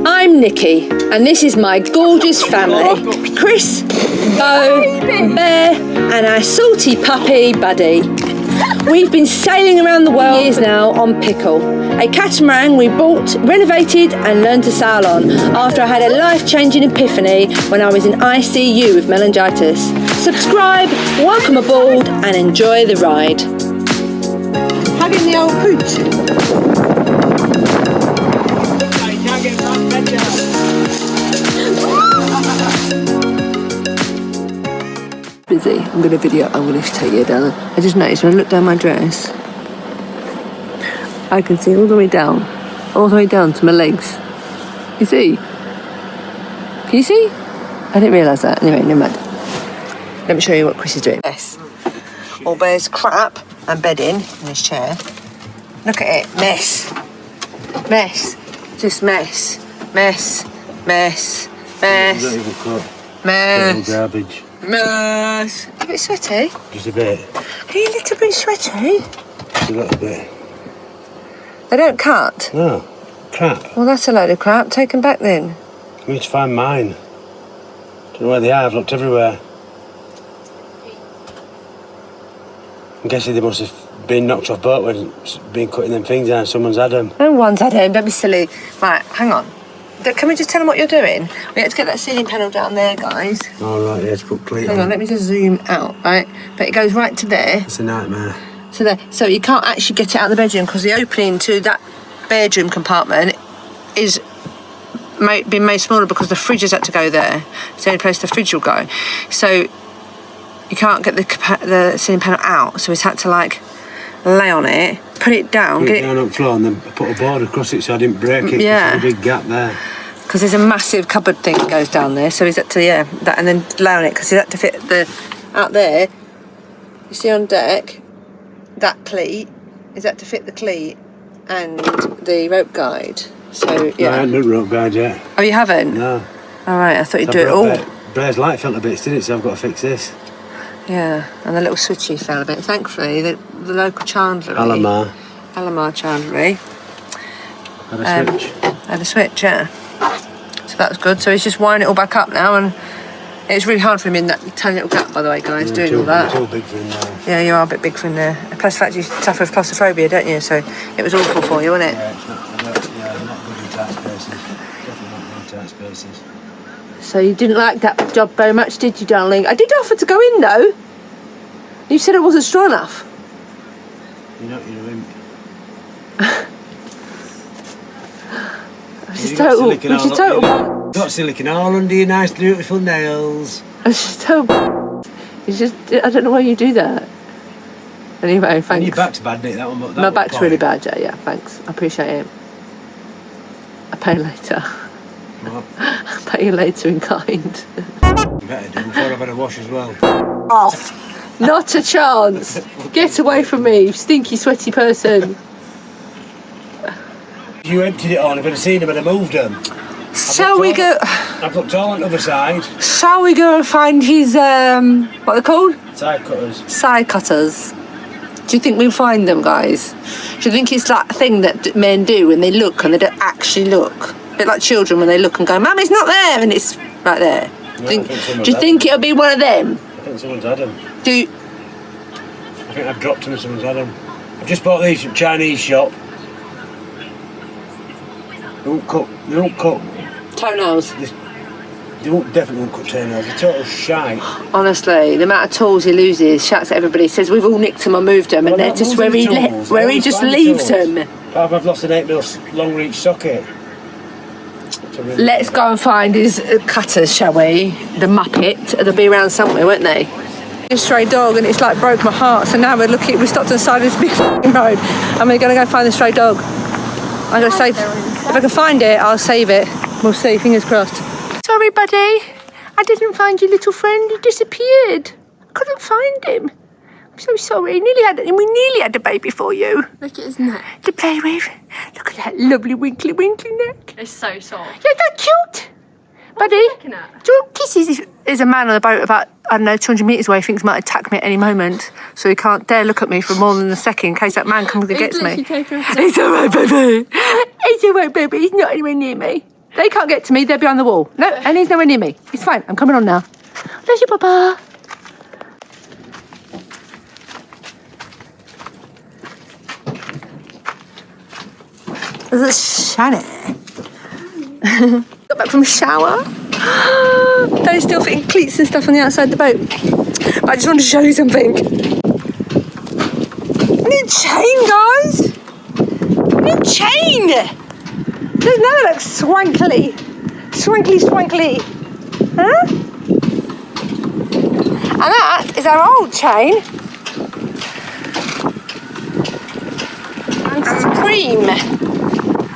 I'm Nikki, and this is my gorgeous family. Chris, Bo, Bear, and our salty puppy, Buddy. We've been sailing around the world years now on Pickle, a catamaran we bought, renovated and learned to sail on after I had a life-changing epiphany when I was in ICU with meningitis. Subscribe, welcome aboard and enjoy the ride. Having the old pooch. Busy. I'm going to take you down. I just noticed when I look down my dress, I can see all the way down to my legs. You see? Can you see? I didn't realise that. Anyway, never mind. Let me show you what Chris is doing. Yes. All Bear's crap and bedding in his chair. Look at it. Mess. Mess. Just mess. Mess. Mess. Mess. Not even cut. Mess. Garbage. Mess. A bit sweaty? Just a bit. Are you a little bit sweaty? Just a little bit. They don't cut? No. Crap. Well, that's a load of crap. Take them back then. I need to find mine. Don't know where they are. I've looked everywhere. I'm guessing they must have been knocked off boat when it's been cutting them things down. Someone's had them. No one's had them. Don't be silly. Right, hang on. Can we just tell them what you're doing? We had to get that ceiling panel down there, guys. Oh, right, yeah, to put cleat Hang on, let me just zoom out, right? But it goes right to there. It's a nightmare. So there. So you can't actually get it out of the bedroom because the opening to that bedroom compartment is been made smaller because the fridge has had to go there. It's the only place the fridge will go. So you can't get the ceiling panel out. So he's had to like lay on it, put it down, Put it down on the floor and then put a board across it so I didn't break it. Yeah. There's a big gap there. Because there's a massive cupboard thing that goes down there, so he's had to, that, and then lay on it, because he's had to fit out there, you see on deck, that cleat, he's had to fit the cleat and the rope guide, so, yeah. No, I haven't done rope guide yet. Oh, you haven't? No. All right, I thought you'd do it all. Bear's light fell a bit, didn't it, so I've got to fix this. Yeah, and the little switchy fell a bit. Thankfully, the local chandlery. Alamar chandlery. Had a switch. Had a switch, yeah. So that's good. So he's just wiring it all back up now, and it's really hard for him in that tiny little gap, by the way, guys, doing all that. Too big for him now. Yeah, you are a bit big for him there. Plus, the fact you suffer with claustrophobia, don't you? So it was awful for you, wasn't it? Yeah, it's not good in tight spaces. Definitely not good in tight spaces. So you didn't like that job very much, did you, darling? I did offer to go in, though. You said it wasn't strong enough. You're not, you're a wimp. She's total. She's total. Got silicone all under your nice, beautiful nails. She's total. It's just, I don't know why you do that. Anyway, thanks. And your back's bad, Nick. My back's really bad, yeah, thanks. I appreciate it. I'll pay you later. What? I'll pay you later in kind. You better do before I've had a wash as well. Off. Not a chance. Get away from me, you stinky, sweaty person. You emptied it on, if I'd have seen them, I'd have moved them. Shall we go? I've looked all on the other side. Shall we go and find his, what are they called? Side cutters. Side cutters. Do you think we'll find them, guys? Do you think it's that thing that men do when they look and they don't actually look? A bit like children when they look and go, Mum, it's not there, and it's right there. No, do you think it'll be one of them? I think someone's had them. I think I've dropped them and someone's had them. I've just bought these from Chinese shop. They don't cut toenails. They definitely won't cut toenails. They're total shite. Honestly, the amount of tools he loses, shouts at everybody, says we've all nicked them or moved them, and they're just where he just leaves them. I've lost an 8mm long reach socket. Let's go and find his cutters, shall we? The Muppet. They'll be around somewhere, won't they? A stray dog, and it's like broke my heart. So now we stopped on the side of this big road, and we're going to go find the stray dog. I'm going to save. If I can find it, I'll save it. We'll see. Fingers crossed. Sorry, buddy. I didn't find your little friend. He disappeared. I couldn't find him. I'm so sorry. We nearly had a baby for you. Look at his neck. To play with. Look at that lovely winkly neck. It's so soft. Yeah, that's cute. Buddy, do you want kisses? There's a man on the boat about, 200 metres away, thinks might attack me at any moment. So he can't dare look at me for more than a second in case that man comes and gets me. It's all right, baby. It's all right, baby. He's not anywhere near me. They can't get to me, they're behind the wall. No, and he's nowhere near me. It's fine, I'm coming on now. There's your papa. It's shiny. Got back from a shower. They're still fitting cleats and stuff on the outside of the boat. But I just wanted to show you something. New chain, guys. New chain. There's none of that swankly. Swankly. Huh? And that is our old chain. And Supreme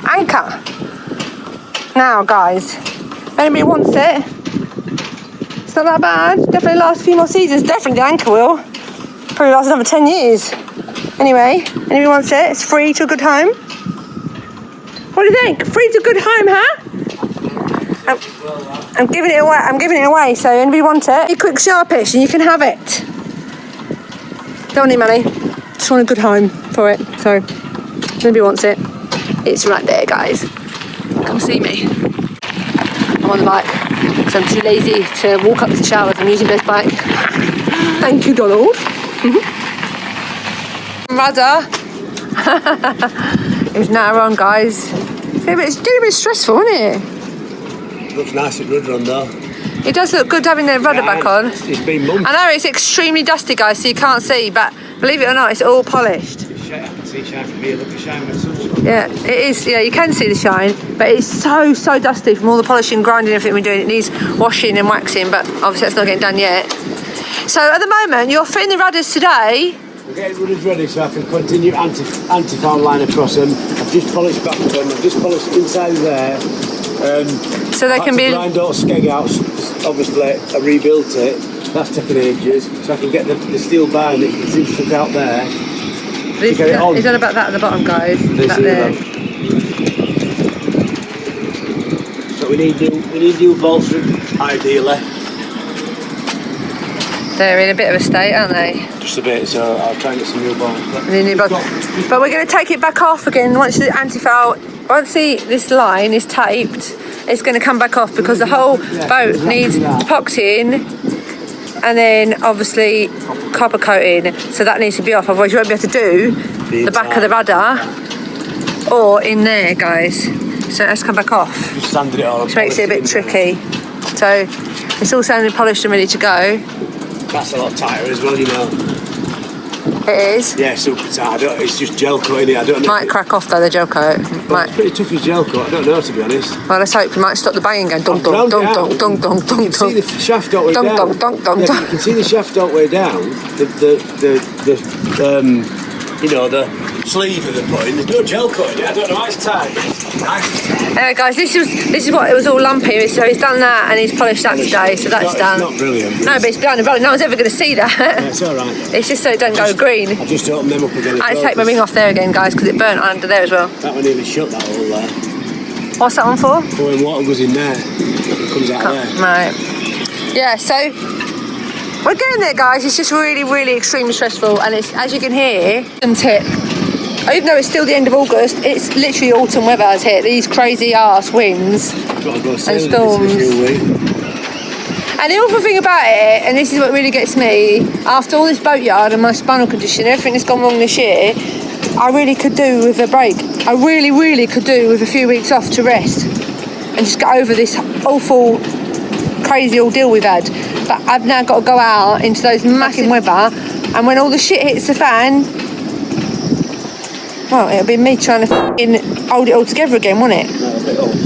anchor. Now, guys, if anybody wants it, it's not that bad. Definitely last a few more seasons. Definitely the anchor will. Probably last another 10 years. Anyway, anybody wants it? It's free to a good home. What do you think? Free to a good home, huh? I'm giving it away. So anybody want it? A quick sharpish and you can have it. Don't need money. Just want a good home for it. So if anybody wants it, it's right there, guys. Come see me. I'm on the bike because I'm too lazy to walk up to the showers. I'm using this bike. Thank you, Donald. Rudder is now on, guys. It's getting a bit stressful, isn't it? Looks nice at Rudder on though. It does look good having the rudder back on. It's been months. I know it's extremely dusty, guys, so you can't see, but believe it or not, it's all polished. I can see shine from here. Look at shine with sunshine. Yeah, it is. Yeah, you can see the shine, but it's so dusty from all the polishing, grinding, everything we're doing. It needs washing and waxing, but obviously that's not getting done yet. So at the moment, you're fitting the rudders today. I'm getting rudders ready so I can continue anti-foul line across them. I've just polished back of them. I've just polished inside there. So they can be. Grind all skeg out. Obviously, I rebuilt it. That's taken ages. So I can get the steel bar and it can see stuck out there. Is that about that at the bottom, guys? Back there. So we need new bolts, ideally. They're in a bit of a state, aren't they? Just a bit, so I'll try and get some new bolts. But we're going to take it back off again once the anti-foul. Once this line is taped, it's going to come back off because the whole boat needs epoxying and then obviously copper coating. So that needs to be off, otherwise you won't be able to do the back of the rudder or in there, guys. So let's come back off. Just sanded it all. Which makes it a bit tricky. So it's all sounding polished and ready to go. That's a lot tighter as well, you know. It is? Yeah, super tight. It's just gel coat in it. I don't know. Might crack off though, the gel coat. It's pretty tough as gel coat. I don't know, to be honest. Well, let's hope you might stop the banging going dong dong dong dong dong dong dong. You can see the shaft all the way down. Dong dong dong dong. You can see the shaft all the way down. The sleeve of the putting. There's no gel coat in it. I don't know how it's tight. Anyway, guys, this is what it was all lumpy. So he's done that and he's polished that today. So that's done. It's not brilliant. No, but it's behind the rudder. No one's ever going to see that. Yeah, it's all right. It's just so it don't go green. I just opened them up again. I take my ring off there again, guys, because it burnt under there as well. That one nearly shut, that hole there. What's that one for? For when water goes in there, it comes out there. Right. Yeah, so we're getting there, guys. It's just really extremely stressful, and it's, as you can hear, autumn's hit. Even though it's still the end of August, it's literally autumn weather has hit. These crazy ass winds and storms. And the awful thing about it, and this is what really gets me, after all this boatyard and my spinal condition, everything that's gone wrong this year, I really could do with a break. I really could do with a few weeks off to rest and just get over this awful, crazy ordeal we've had. But I've now got to go out into those massive weather, and when all the shit hits the fan, well, it'll be me trying to hold it all together again, won't it? No, a bit old.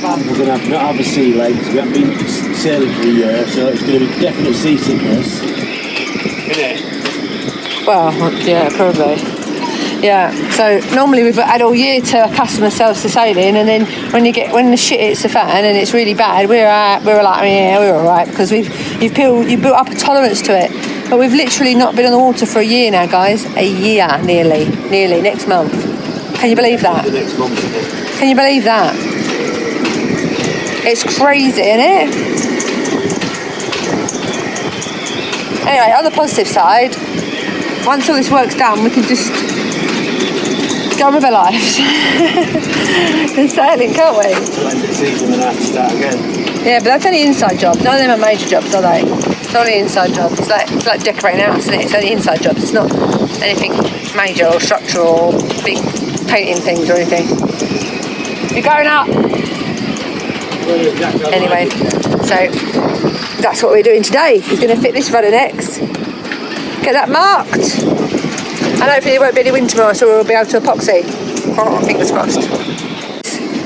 We're going to not have a sea legs. We haven't been sailing for a year, so it's going to be definite seasickness. Isn't it? Well, yeah, probably. Yeah, so normally we've had all year to accustom ourselves to sailing, and then when the shit hits the fan and it's really bad, we're like, yeah, we're all right, because you've built up a tolerance to it. But we've literally not been on the water for a year now, guys. A year, nearly next month. Can you believe that? Next month. Can you believe that? It's crazy, isn't it? Anyway, on the positive side, once all this work's done, we can just go on with our lives and sailing, can't we? season and I have to start again. Yeah, but that's only inside jobs. None of them are major jobs, are they? It's only inside jobs. It's like decorating a house, isn't it? It's only inside jobs. It's not anything major or structural or big painting things or anything. You're going up. Anyway, so that's what we're doing today. We're going to fit this rudder next. Get that marked. And hopefully there won't be any wind tomorrow, so we'll be able to epoxy. Oh, fingers crossed.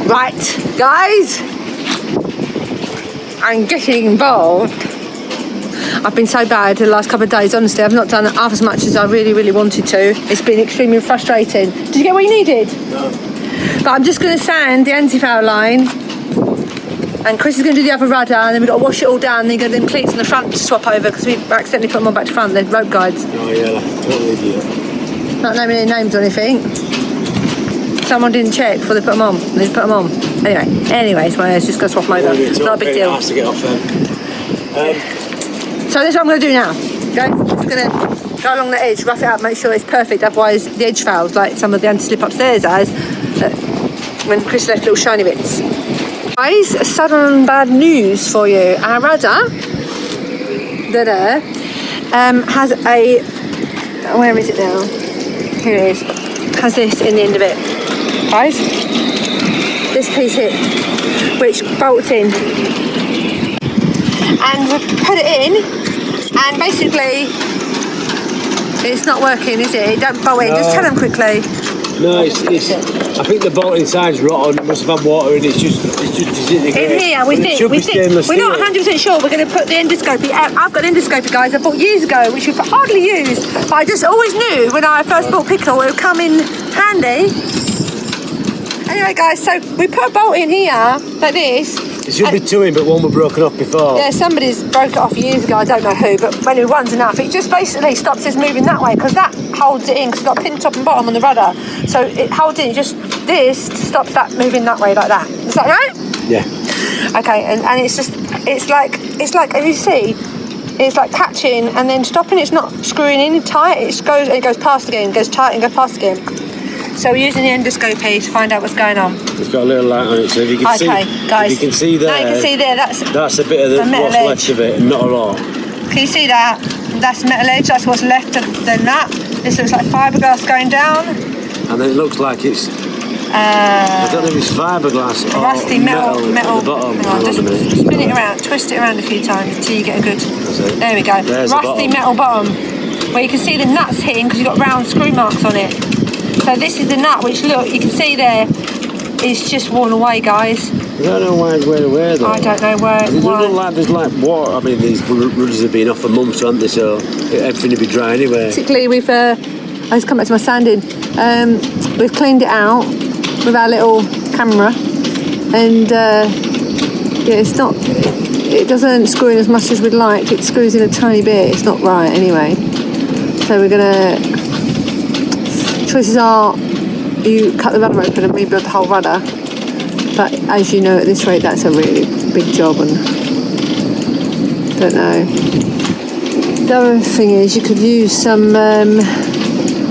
Right, guys. I'm getting involved. I've been so bad the last couple of days, honestly. I've not done half as much as I really, really wanted to. It's been extremely frustrating. Did you get what you needed? No. But I'm just going to sand the anti-foul line. And Chris is going to do the other rudder, and then we've got to wash it all down, and then get them cleats on the front to swap over, because we accidentally put them on back to front, the rope guides. Oh yeah, like a total idiot. Not naming any names or anything. Someone didn't check before they put them on. They just put them on. Anyways, my hair's just going to swap them over. It's not a big deal. Nice to get off them. So this is what I'm going to do now. Guys, I'm just going to go along the edge, rough it out, make sure it's perfect. Otherwise, the edge fouls, like some of the anti-slip upstairs has, when Chris left little shiny bits. Guys, sudden bad news for you. Our rudder, has a, where is it now? Here it is. Has this in the end of it. Guys, this piece here, which bolts in. And we put it in, and basically, it's not working, is it? It don't bolt in. Just tell them quickly. No, it's I think the bolt inside's rotten. It must have had water in it. It's just disintegrated. In here, we think we're not 100% sure. We're going to put the endoscopy out. I've got an endoscopy, guys, I bought years ago, which we've hardly used, but I just always knew when I first bought Pickle it would come in handy. Anyway, guys, so we put a bolt in here like this. It should be two in, but one was broken off before. Yeah, somebody's broke it off years ago, I don't know who, but anyway, one's enough. It just basically stops us moving that way, because that holds it in, because it's got a pin top and bottom on the rudder. So it holds it, this stops that moving that way like that. Is that right? Yeah. Okay, and it's like, as you see, it's like catching and then stopping. It's not screwing in tight, it goes past again, goes tight and goes past again. So we're using the endoscopy to find out what's going on. It's got a little light on it, so if you can see, guys, if you can see there, now you can see there, that's a bit of what's left of it, and not a lot. Can you see that? That's metal edge. That's what's left of the nut. This looks like fiberglass going down. And then it looks like it's. I don't know if it's fiberglass or rusty metal. At the bottom. Hang on, just spin it around, twist it around a few times until you get a good. There we go. There's rusty metal bottom, where you can see the nuts hitting because you've got round screw marks on it. So this is the nut, which look, you can see there, it's just worn away, guys. I don't know why it's wearing away though. I don't know where. It doesn't look like there's like water. I mean, these rudders have been off for months, haven't they? So everything will be dry anyway. Basically, we've. I just come back to my sanding. We've cleaned it out with our little camera, and yeah, it's not. It doesn't screw in as much as we'd like. It screws in a tiny bit. It's not right anyway. So we're gonna. Choices are you cut the rudder open and rebuild the whole rudder, but as you know, at this rate, that's a really big job, and don't know. The other thing is you could use some.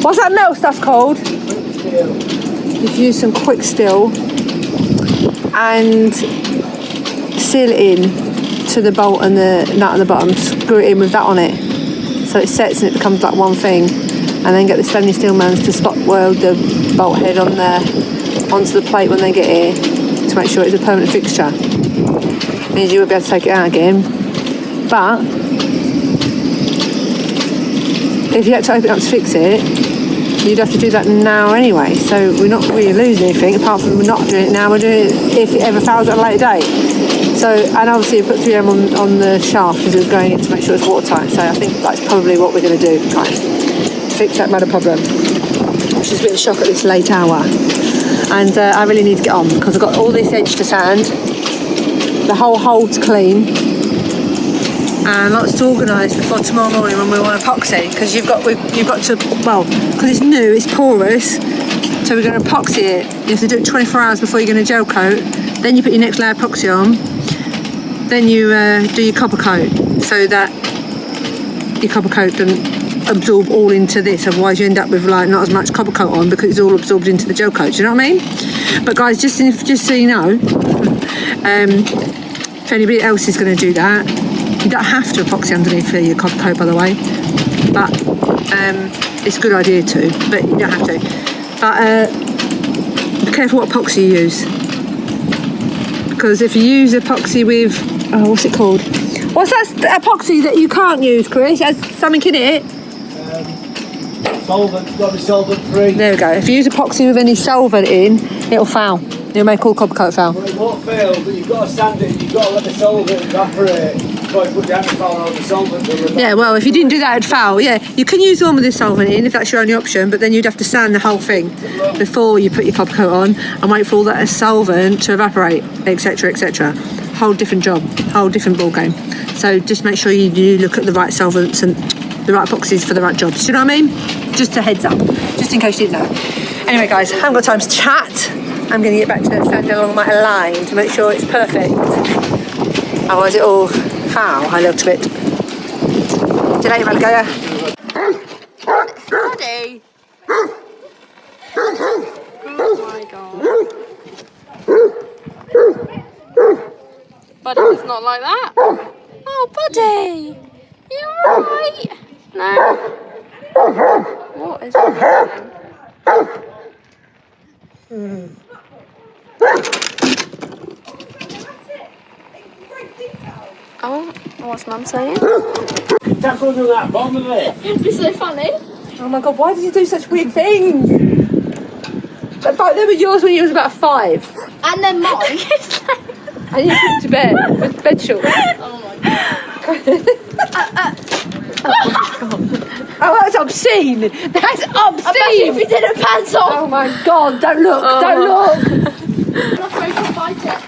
What's that metal stuff called? You could use some quick steel and seal it in to the bolt and the nut at the bottom. Screw it in with that on it, so it sets and it becomes like one thing. And then get the stainless steel mans to spot weld the bolt head on there onto the plate when they get here to make sure it's a permanent fixture. Means you won't be able to take it out again. But if you had to open it up to fix it, you'd have to do that now anyway. So we're not really losing anything apart from we're not doing it now. We're doing it if it ever fails at a later date. So, and obviously we put 3M on the shaft as it was going in to make sure it's watertight. So I think that's probably what we're going to do, kind of. Fix that rudder problem, which is a bit of a shock at this late hour. And I really need to get on because I've got all this edge to sand, the whole hole to clean, and lots to organise before tomorrow morning when we want epoxy. Because you've got to, well, because it's new, it's porous, so we're going to epoxy it. You have to do it 24 hours before you're going to gel coat. Then you put your next layer of epoxy on. Then you do your copper coat, so that your copper coat doesn't absorb all into this, otherwise you end up with like not as much copper coat on because it's all absorbed into the gel coat. Do you know what I mean? But guys, just so you know, if anybody else is going to do that, you don't have to epoxy underneath for your copper coat, by the way, but it's a good idea to, but you don't have to. But be careful what epoxy you use, because if you use epoxy with what's it called? What's that epoxy that you can't use, Chris? It has something in it. Solvent, got to be solvent free. There we go. If you use epoxy with any solvent in, it'll fail. It'll make all copper coat fail. Well, it won't fail, but you've got to sand it. You've got to let the solvent evaporate before you put the anti-foal on the solvent. Yeah, well, if you didn't do that, it'd foul. Yeah, you can use one with this solvent in if that's your only option, but then you'd have to sand the whole thing before you put your copper coat on and wait for all that solvent to evaporate, etc., etc. Whole different job, whole different ball game. So just make sure you look at the right solvents and the right epoxies for the right jobs. Do you know what I mean? Just a heads up, just in case you didn't know. Anyway, guys, I haven't got time to chat. I'm going to get back to standing along my line to make sure it's perfect. Otherwise it'll foul a little bit. See you later, Malaga. Buddy. Oh my god. Buddy does not like that. Oh, Buddy. You alright? No. What is happening? Oh, what's Mum saying? Tackle to that bottom of it. It's so funny. Oh my god, why did you do such weird things? But they were yours when you was about 5. And then mine. And you put to bed with bed shorts. Oh my god. Oh, that's obscene. That's obscene. If you did a pants off. Oh my god, don't look, don't look. I'm not afraid to fight it.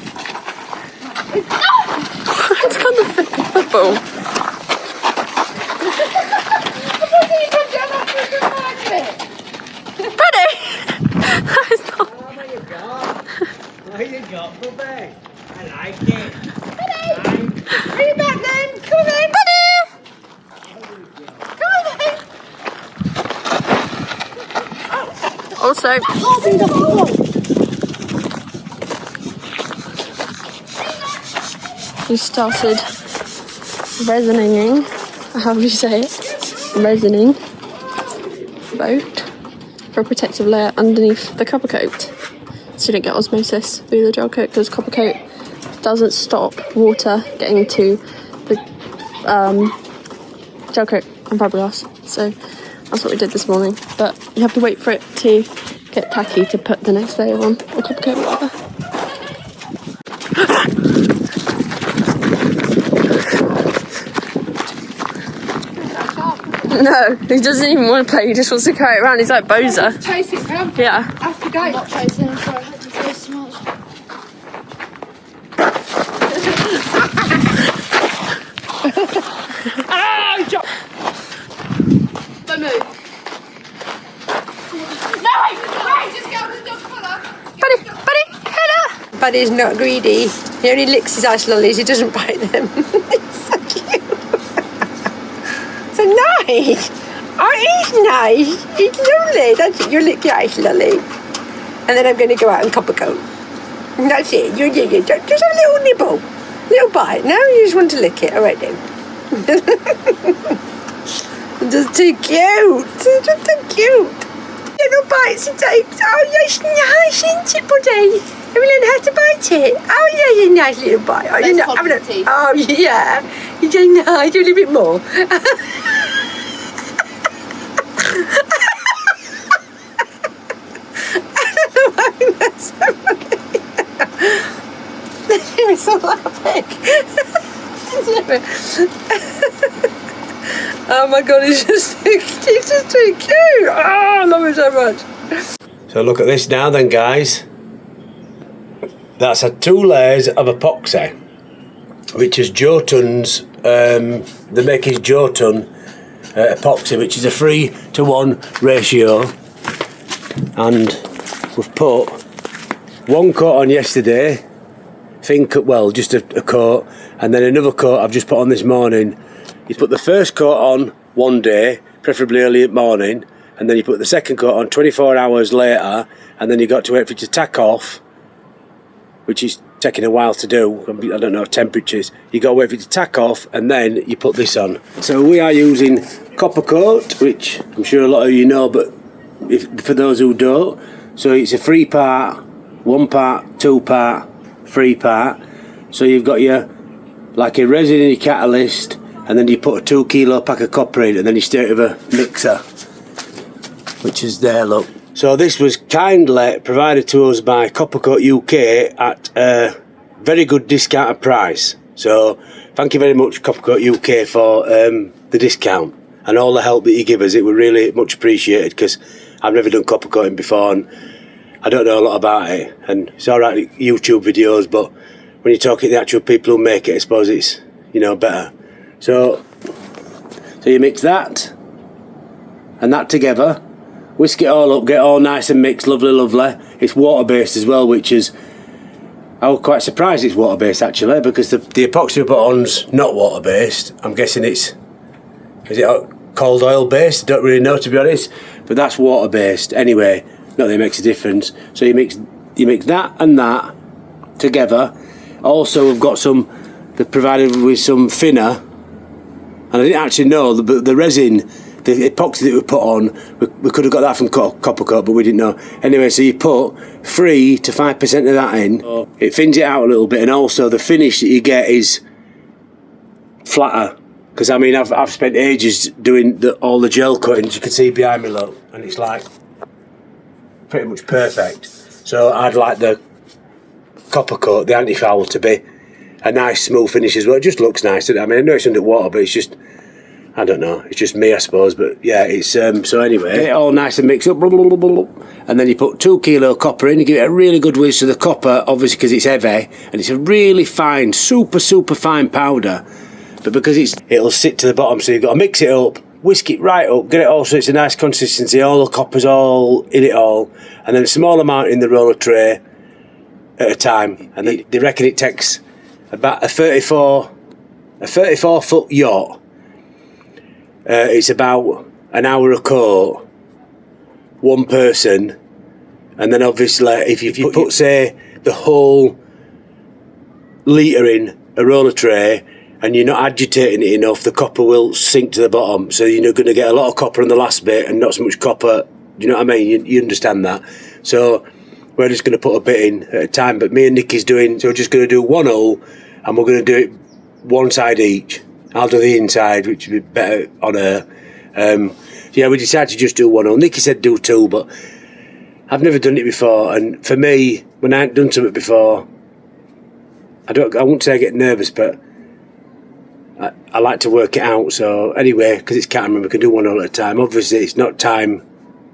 It's kind of football. Buddy! That is not... There you go, go back. I like it. Buddy! Bring it back then. Come on then. Buddy! Come on then. Also... we started resining, how do you say it? Resining boat for a protective layer underneath the copper coat so you don't get osmosis through the gel coat, because copper coat doesn't stop water getting to the gel coat and fiberglass. So that's what we did this morning, but you have to wait for it to get tacky to put the next layer on, or copper coat or whatever. No, he doesn't even want to play, he just wants to carry it around. He's like Boza. Chase it around. Yeah. That's the game. I'm not chasing him, sorry, I had to chase too much. Ah, Don't move. No, wait, just go with the dog collar. Buddy, hello. Buddy's not greedy. He only licks his ice lollies, he doesn't bite them. It's so cute. So nice. Oh, he's nice. He's lovely. That's it. You lick your ice lolly. And then I'm going to go out and copper coat. And that's it. You just have a little nibble. Little bite. No, you just want to lick it. All right then. Just too cute. Just too cute. Little bites he takes. Oh, yes, nice, isn't it, buddy? Have you learned how to bite it? Oh, yeah, you're a nice little bite. Oh, you're not having a... Oh, yeah. You're doing nice. Do a little bit more. I don't know why that's so funny. He was so laughing. Oh my god, he's just too cute. Oh, I love him so much. So look at this now then, guys. That's 2 layers of epoxy, which is Jotun's, they make his Jotun epoxy, which is a 3:1 ratio. And we've put 1 coat on yesterday, just a coat, and then another coat I've just put on this morning. You put the first coat on one day, preferably early in the morning, and then you put the second coat on 24 hours later, and then you got to wait for it to tack off, which is taking a while to do. I don't know temperatures. You got to wait for it to tack off, and then you put this on. So we are using copper coat, which I'm sure a lot of you know, but for those who don't, so it's a 3-part, 1-part, 2-part, 3-part. So you've got your like a resin and your catalyst, and then you put a 2 kilo pack of copper in, and then you stir it with a mixer, which is there, look. So this was kindly provided to us by Coppercoat UK at a very good discounted price. So thank you very much, Coppercoat UK, for the discount and all the help that you give us. It was really much appreciated, because I've never done copper coating before and I don't know a lot about it. And it's alright YouTube videos, but when you're talking to the actual people who make it, I suppose it's, you know, better. So you mix that and that together, whisk it all up, get it all nice and mixed, lovely, lovely. It's water based as well, which is, I was quite surprised it's water based actually, because the epoxy we put on's not water based. I'm guessing is it cold oil based? I don't really know, to be honest, but that's water based anyway. Not that it makes a difference. So you mix that and that together. Also, we've got they're provided with some thinner, and I didn't actually know the resin, the epoxy that we put on, we could have got that from Coppercoat, but we didn't know. Anyway, so you put 3 to 5% of that in. It thins it out a little bit, and also the finish that you get is flatter. Because I mean, I've spent ages doing all the gel coating, as you can see behind me, look, and it's like pretty much perfect. So I'd like the Coppercoat, the anti-foal, to be a nice smooth finish as well. It just looks nice. I mean, I know it's underwater, but it's just, I don't know, it's just me, I suppose. But yeah, it's so anyway, get it all nice and mixed up, and then you put 2 kilo copper in. You give it a really good whiz to the copper, obviously, because it's heavy and it's a really fine, super fine powder. But because it'll sit to the bottom, so you've got to mix it up, whisk it right up, get it all so it's a nice consistency. All the copper's all in it all, and then a small amount in the roller tray at a time. And they reckon it takes about a 34 foot yacht. It's about an hour a coat, one person, and then obviously if you put say the whole litre in a roller tray and you're not agitating it enough, the copper will sink to the bottom. So you're going to get a lot of copper in the last bit and not so much copper. Do you know what I mean? You understand that. So we're just going to put a bit in at a time. But me and Nikki's so we're just going to do one hole, and we're going to do it one side each. I'll do the inside, which would be better on her. Yeah, we decided to just do one hole. Nikki said do 2, but I've never done it before. And for me, when I ain't done something before, I wouldn't say I get nervous, but I like to work it out. So anyway, because it's camera, we can do one hole at a time. Obviously, it's not time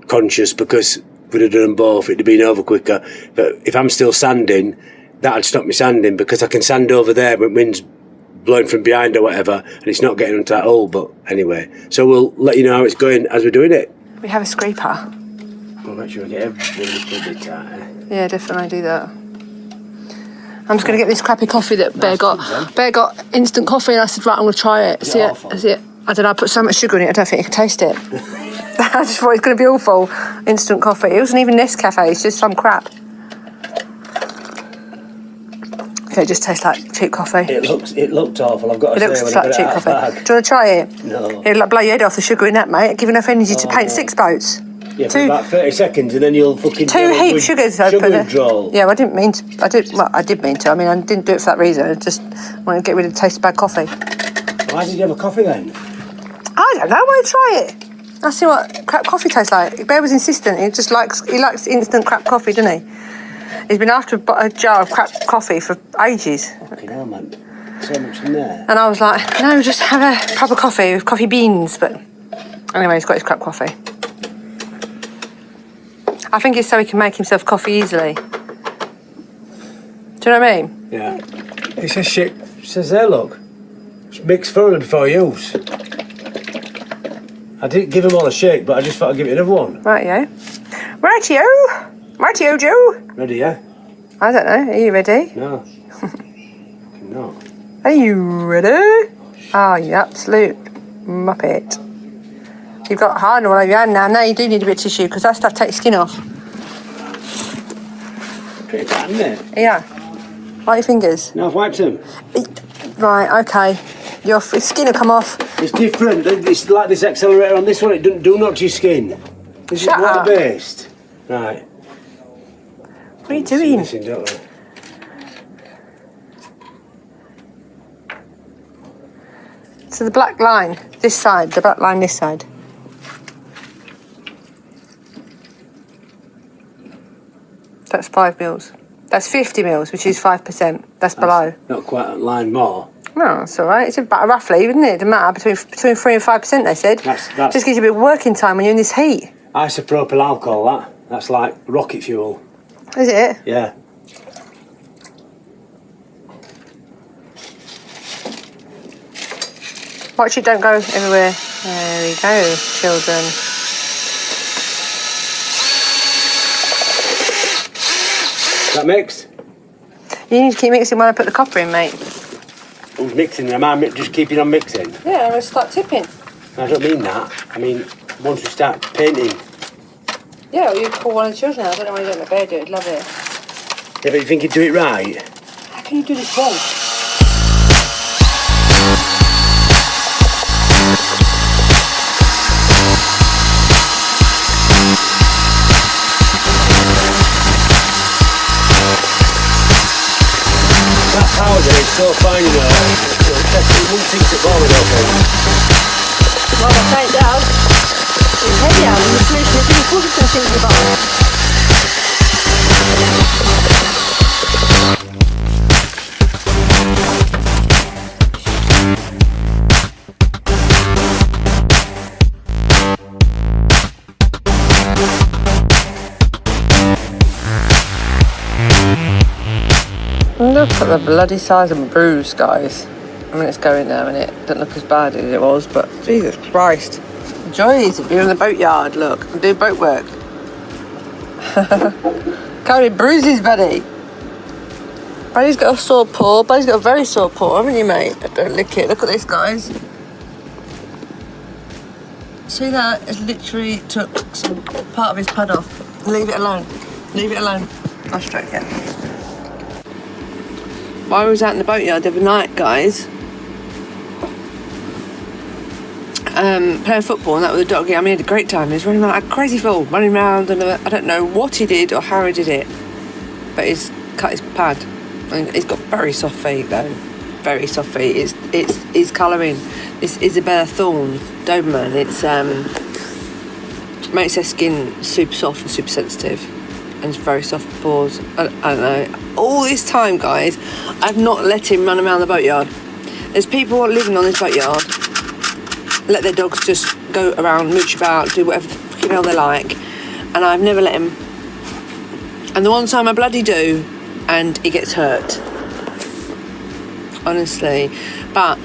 conscious, because if we'd have done them both, it'd have been over quicker. But if I'm still sanding, that'd stop me sanding, because I can sand over there when wind's blowing from behind or whatever, and it's not getting onto that hole. But anyway, so we'll let you know how it's going as we're doing it. We have a scraper. We'll make sure we get everything a bit tighter. Yeah, definitely do that. I'm just going to get this crappy coffee that Bear got. Bear got instant coffee, and I said, right, I'm going to try it. See it? I don't know, I put so much sugar in it, I don't think you can taste it. I just thought it's going to be awful. Instant coffee. It wasn't even Nescafe, it's just some crap. Okay, it just tastes like cheap coffee. It looked awful, I've got to say. It looks like cheap coffee. Do you want to try it? No. It'll blow your head off, the sugar in that, mate. It'll give enough energy to paint 6 boats. Yeah, for about 30 seconds, and then you'll fucking... 2 heap sugars. Sugar withdrawal. Yeah, well, I didn't mean to. I did mean to. I mean, I didn't do it for that reason. I just wanted to get rid of the taste of bad coffee. Why did you have a coffee then? I don't know. I want to try it. I see what crap coffee tastes like. Bear was insistent. He likes instant crap coffee, doesn't he? He's been after a jar of crap coffee for ages. Fucking hell, man. So much in there. And I was like, no, just have a proper coffee with coffee beans. But anyway, he's got his crap coffee. I think it's so he can make himself coffee easily. Do you know what I mean? Yeah. It says shit. It says there, look. It's mixed thoroughly before use. I didn't give him all a shake, but I just thought I'd give it another one. Rightio. Rightio, Joe. Ready, yeah? I don't know. Are you ready? No. No. Are you ready? Oh, you absolute muppet. You've got hardener all over your hand now. Now you do need a bit of tissue because that stuff takes skin off. Pretty bad, isn't it? Yeah. Wipe your fingers. No, I've wiped them. Right, okay. Your skin will come off. It's different. It's like this accelerator on this one. It doesn't do not to your skin. This is water-based. Right. What are you doing? Missing, don't we? So the black line, this side, the black line this side. That's 5 mils. That's 50 mils, which is 5%. That's below. Not quite a line more. No, that's all right. It's about roughly, isn't it? It doesn't matter. Between 3 and 5%, they said. That's just gives you a bit of working time when you're in this heat. Isopropyl alcohol, that's like rocket fuel. Is it? Yeah. Watch it, don't go everywhere. There we go, children. Is that mixed? You need to keep mixing when I put the copper in, mate. Who's mixing? Am I just keeping on mixing? Yeah, I'm going to start tipping. I don't mean that. I mean, once we start painting. Yeah, well, you call one of the children. I don't know why you don't let Bear do it. Love it. Yeah, but you think you'd do it right? How can you do this wrong? That powder is so fine, you know. It won't think to ball, I don't think. Well, I say it does. It's heavy out in the solution. It's really causing some things about it. Look at the bloody size of my bruise, guys. I mean, it's going now, and it doesn't look as bad as it was, but Jesus Christ. The joys of being in the boatyard, look, and do boat work. Carrying bruises, buddy. Buddy's got a sore paw. Buddy's got a very sore paw, haven't you, mate? Don't lick it. Look at this, guys. See that? It literally took some part of his pad off. Leave it alone. Leave it alone. I'll stroke it. While I was out in the boatyard the other night, guys, playing football and that with the doggy, I mean, he had a great time. He was running around like a crazy fool, running around, and I don't know what he did or how he did it, but he's cut his pad. And he's got very soft feet, though. Very soft feet. It's colouring. This Isabella Thorne Doberman. It's makes their skin super soft and super sensitive. And it's very soft paws. I don't know. All this time, guys, I've not let him run around the boatyard. There's people living on this boatyard, let their dogs just go around, mooch about, do whatever the fucking hell they like, and I've never let him. And the one time I bloody do, and he gets hurt. Honestly. But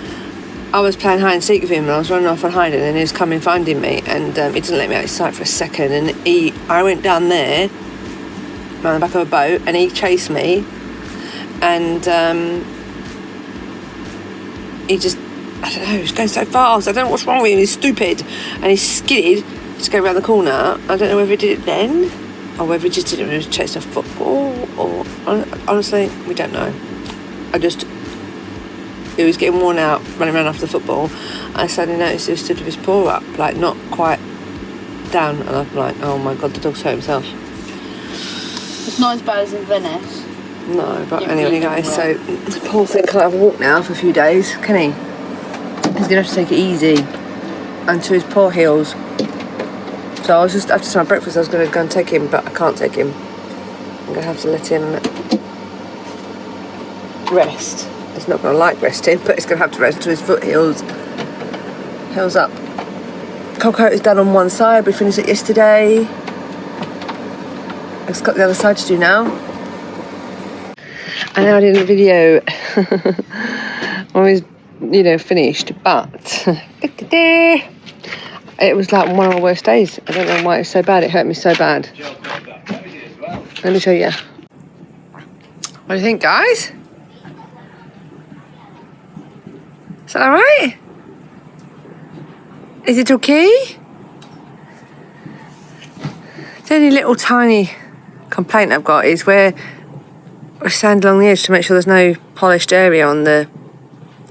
I was playing hide and seek with him, and I was running off and hiding, and he was coming finding me, and he didn't let me out of his sight for a second, and I went down there around the back of a boat, and he chased me, and he just, I don't know, he was going so fast. I don't know what's wrong with him. He's stupid, and he skidded to go around the corner. I don't know whether he did it then or whether he just did it when he was chasing a football, or honestly, we don't know. He was getting worn out running around after the football. I suddenly noticed he was stood with his paw up, like not quite down, and I'm like, oh my god, the dog's hurt himself. It's not as bad as in Venice. No, but anyway, guys, so the poor thing can't have a walk now for a few days, can he? He's gonna have to take it easy until his paw heals. So I was just, after my breakfast, I was gonna go and take him, but I can't take him. I'm gonna have to let him rest. He's not gonna like resting, but he's gonna have to rest until his foot heals up. Cold coat is done on one side. We finished it yesterday. I've just got the other side to do now. I know I did a video when we was, finished, but it was like one of my worst days. I don't know why it's so bad. It hurt me so bad. Let me show you. What do you think, guys? Is that alright? Is it okay? The only little tiny complaint I've got is where I sand along the edge to make sure there's no polished area on the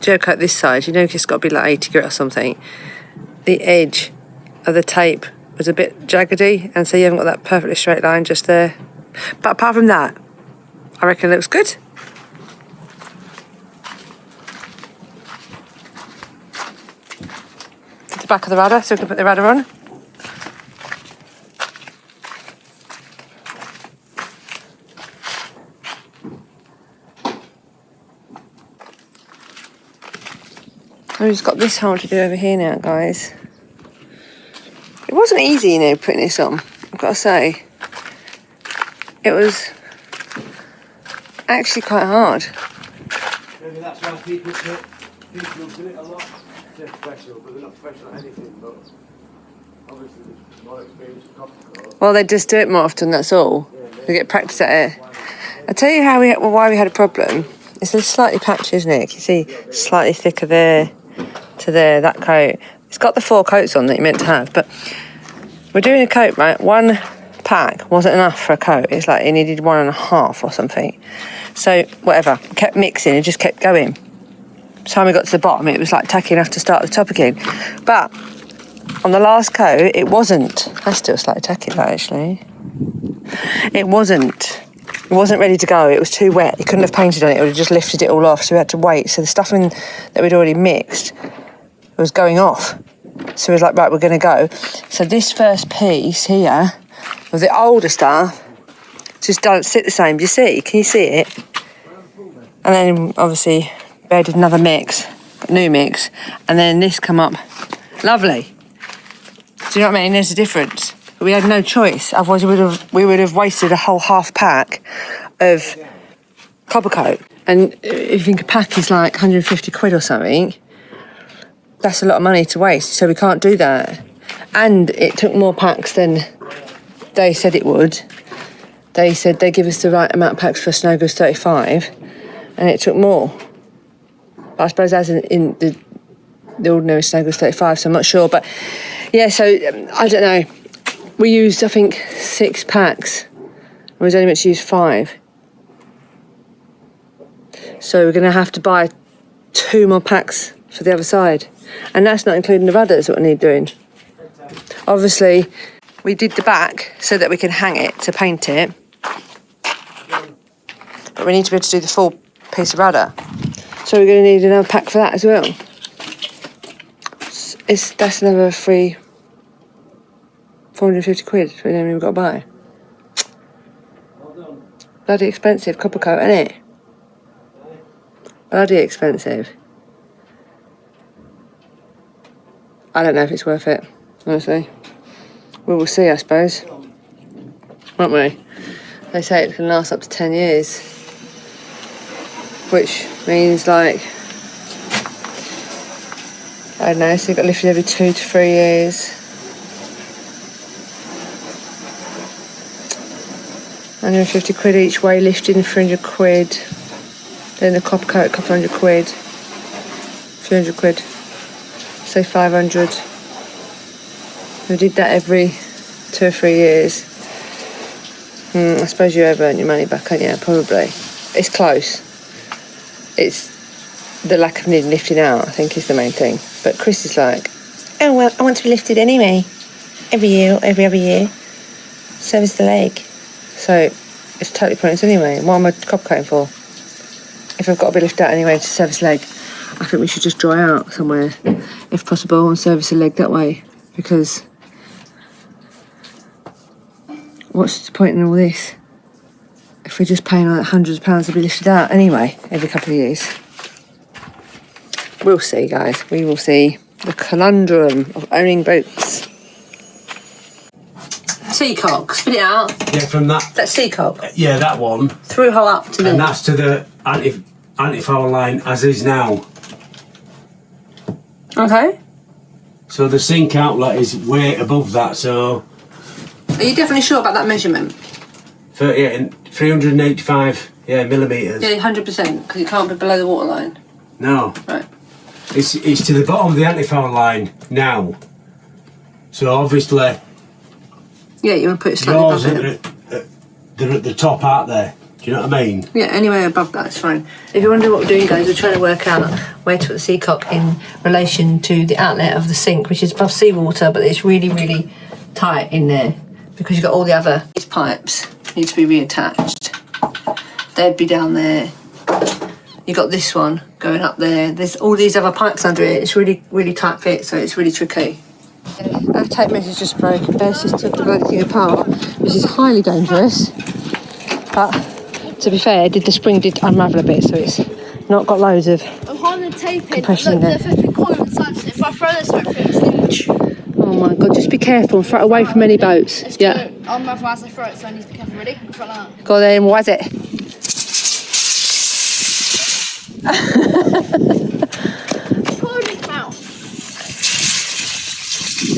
gel coat this side. You know it's got to be like 80 grit or something. The edge of the tape was a bit jaggedy, and so you haven't got that perfectly straight line just there. But apart from that, I reckon it looks good. The back of the rudder, so we can put the rudder on. I've just got this hole to do over here now, guys. It wasn't easy, you know, putting this on, I've got to say. It was actually quite hard. Maybe that's why people do it a lot. They're professional, but they're not professional at anything, but obviously there's more experience with copper coat. Well, they just do it more often, that's all. They get practice at it. I'll tell you why we had a problem. It's a slightly patchy, isn't it? You see, slightly thicker there to there, that coat. It's got the 4 coats on that you meant to have, but we're doing a coat, right? 1 pack wasn't enough for a coat. It's like it needed 1.5 or something. So, whatever. Kept mixing, it just kept going. By the time we got to the bottom, it was like tacky enough to start at the top again. But on the last coat, it wasn't. That's still slightly tacky, that actually. It wasn't ready to go. It was too wet. You couldn't have painted on it. It would have just lifted it all off. So we had to wait. So the stuffing that we'd already mixed was going off. So we was like, right, we're going to go. So this first piece here was the older stuff. Just don't sit the same. Do you see? Can you see it? And then obviously Bear did another mix, a new mix, and then this come up. Lovely. Do you know what I mean? There's a difference. But we had no choice. Otherwise we would have wasted a whole half pack of copper coat. And if you think a pack is like 150 quid or something, that's a lot of money to waste. So we can't do that. And it took more packs than they said it would. They said they give us the right amount of packs for Snow Goes 35, and it took more. But I suppose that's in the ordinary Snow Goes 35, so I'm not sure. But yeah, so I don't know. We used, I think, 6 packs. I was only meant to use 5. So we're going to have to buy 2 more packs for the other side. And that's not including the rudders that we need doing. Obviously, we did the back so that we can hang it to paint it. But we need to be able to do the full piece of rudder. So we're going to need another pack for that as well. That's another 450 quid we haven't even got to buy. Bloody expensive copper coat, isn't it? Bloody expensive. I don't know if it's worth it, honestly. We will see, I suppose. Won't we? They say it can last up to 10 years. Which means, like, I don't know, so it got lifted every 2 to 3 years. 150 quid each way, lifting 300 quid. Then the copper coat, a couple hundred quid. 300 quid. Say 500. We did that every 2 or 3 years. I suppose you have earned your money back, haven't you? Probably. It's close. It's the lack of needing lifting out, I think, is the main thing. But Chris is like, oh, well, I want to be lifted anyway. Every year, or every other year. Service the leg. So it's totally pointless anyway. What am I copper coating for? If I've got to be lifted out anyway to service the leg, I think we should just dry out somewhere, if possible, and service the leg that way. Because what's the point in all this? If we're just paying like hundreds of pounds to be lifted out anyway, every couple of years. We'll see, guys. We will see. The conundrum of owning boats. Seacock, spit it out. Yeah, from that. That seacock. Yeah, that one. Through hole up to the. And that's to the anti-foul line as is now. Okay. So the sink outlet is way above that, so... Are you definitely sure about that measurement? 385 millimetres. Yeah, 100%, because it can't be below the waterline. No. Right. It's to the bottom of the anti-foul line now. So obviously, Yeah, you want to put it slightly Yours above are it. they're at the top, aren't they? Do you know what I mean? Yeah, anywhere above that is fine. If you're wondering what we're doing, guys, we're trying to work out where to put the seacock in relation to the outlet of the sink, which is above seawater, but it's really, really tight in there because you've got all the other these pipes need to be reattached. They'd be down there. You've got this one going up there. There's all these other pipes under it. It's really, really tight fit, so it's really tricky. Our tape measure's just broken. Bear's just took the bloody thing apart, which is highly dangerous. But to be fair, the spring did unravel a bit, so it's not got loads of I'm holding the tape in. compression in Look, there. the flipping coil inside. So if I throw this right through, it's Oh my god, just be careful and throw it away from any boats. It's Yeah. gonna unravel as I throw it, so I need to be careful. Ready? Throw it out. Go then, was it? Pull it out.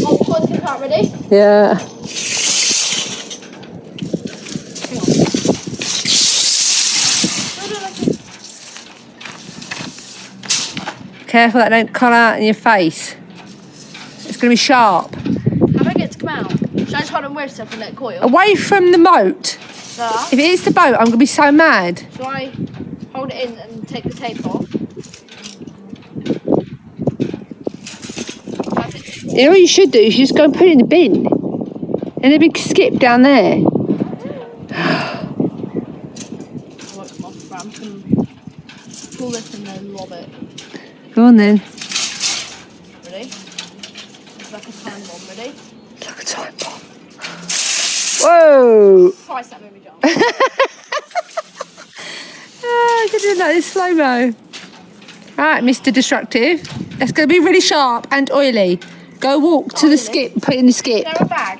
Oh, pull it out. Ready? Yeah. Careful that don't cut out in your face. It's going to be sharp. How do I get it to come out? Should I just hold on weird stuff and let it coil? Away from the boat. There. If it is the boat, I'm going to be so mad. Shall I hold it in and take the tape off? You know what you should do? You should just go and put it in the bin. In a big skip down there. I won't come off, but I'm just going to pull this and then lob it. Go on then. Ready? It's like a time bomb. Ready? Like a time bomb. Whoa! Twice that made me jump. I could do that in slow-mo. Right, Mr. Destructive. That's going to be really sharp and oily. Go walk to the skip, put it in the skip. Is there a bag?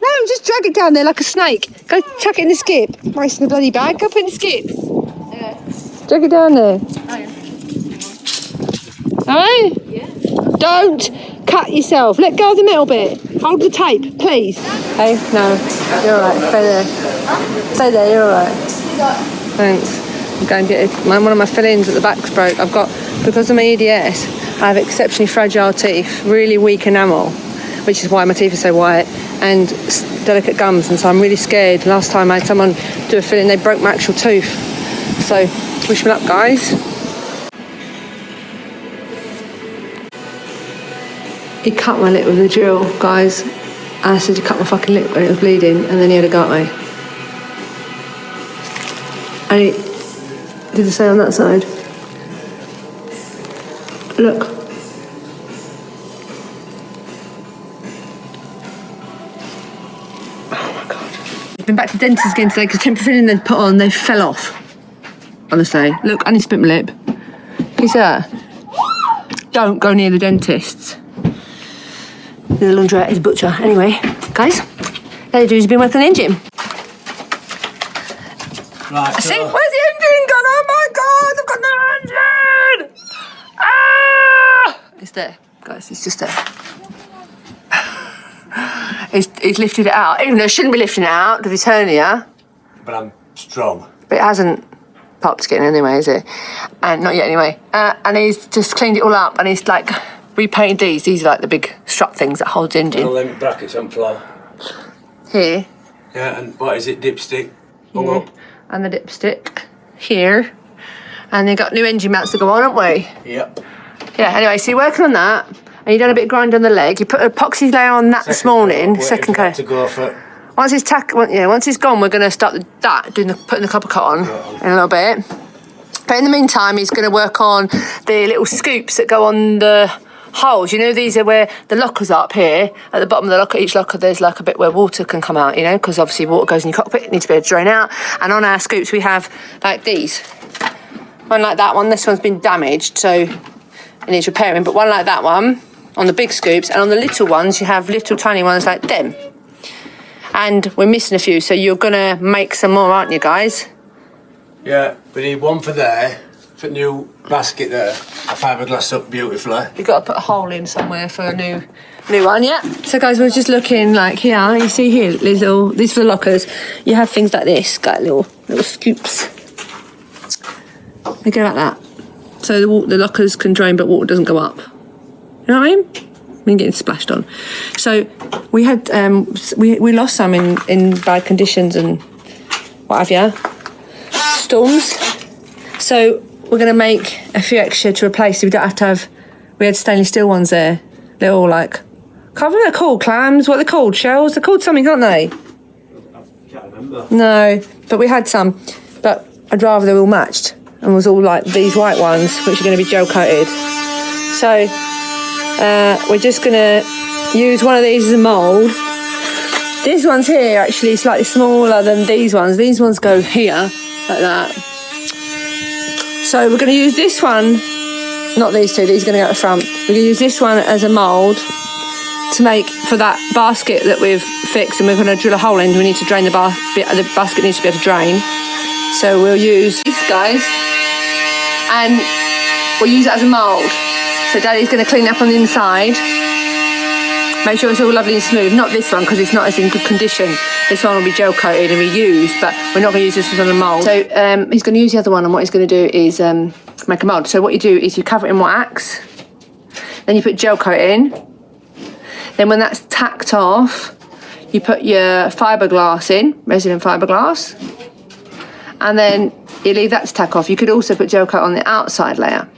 No, just drag it down there like a snake. Go chuck it in the skip. Wasting the bloody bag. Go put it in the skip. Okay. Drag it down there. Okay. Alright? Yeah. Don't cut yourself. Let go of the middle bit. Hold the tape, please. Hey, no. You're alright. Stay there. Stay there, you're alright. Thanks. I'm going to get it. One of my fill-ins at the back's broke. I've got, because of my EDS, I have exceptionally fragile teeth, really weak enamel, which is why my teeth are so white, and delicate gums, and so I'm really scared. Last time I had someone do a fill-in, they broke my actual tooth. So, wish me luck, guys. He cut my lip with a drill, guys. I said he cut my fucking lip when it was bleeding, and then he had a go at me. And he did the same on that side. Look. Oh my god. I've been back to the dentist again today because temporary filling they put on, they fell off. Honestly. Look, I need to spit my lip. He's there. Don't go near the dentists. The laundrette is a butcher. Anyway, guys, that dude's been working on the engine. Right, I see. Where's the engine gone? Oh my god, I've got no engine! Ah! It's there, guys. It's just there. He's lifted it out. Even though it shouldn't be lifting it out of his hernia. But I'm strong. But it hasn't popped skin anyway, is it? And not yet anyway. And he's just cleaned it all up, and he's like repainted these. These are like the big strut things that hold the engine. All them brackets on floor. Here. Yeah, and what is it? Dipstick? Hung Yeah. up. And the dipstick here. And they've got new engine mounts to go on, haven't we? Yep. Yeah, anyway, so you're working on that, and you've done a bit of grind on the leg. You put an epoxy layer on that this morning, second coat. To go for. Once it's gone, we're going to start putting the copper cut on in a little bit. But in the meantime, he's going to work on the little scoops that go on the holes. You know, these are where the lockers are up here. At the bottom of the locker, each locker, there's like a bit where water can come out, you know, because obviously water goes in your cockpit, it needs to be able to drain out. And on our scoops, we have like these. One like that one, this one's been damaged, so it needs repairing. But one like that one, on the big scoops, and on the little ones, you have little tiny ones like them. And we're missing a few, so you're going to make some more, aren't you, guys? Yeah, we need one for there, for a new basket there. I fiberglass up beautifully. You've got to put a hole in somewhere for a new one, yeah? So, guys, we're just looking like here. You see here, these for the lockers. You have things like this, got little scoops. They go like that. So the lockers can drain, but water doesn't go up. You know what I mean? been getting splashed on. So we had we lost some in bad conditions and what have you, storms. So we're going to make a few extra to replace. So we don't have to have. We had stainless steel ones there. They're all like, can't remember what they're called, clams. What are they called? Shells. They're called something, aren't they? I can't remember. No, but we had some. But I'd rather they were all matched and was all like these white ones, which are going to be gel coated. So we're just going to use one of these as a mould. This one's here actually slightly smaller than these ones. These ones go here, like that. So we're going to use this one, not these two, these are going to go at the front. We're going to use this one as a mould to make for that basket that we've fixed, and we're going to drill a hole in. We need to drain the basket needs to be able to drain. So we'll use these guys and we'll use it as a mould. So Daddy's going to clean up on the inside. Make sure it's all lovely and smooth. Not this one because it's not as in good condition. This one will be gel coated and reused, but we're not going to use this one on a mould. So he's going to use the other one, and what he's going to do is make a mould. So what you do is you cover it in wax, then you put gel coat in. Then when that's tacked off, you put your fiberglass in, resin fiberglass, and then you leave that to tack off. You could also put gel coat on the outside layer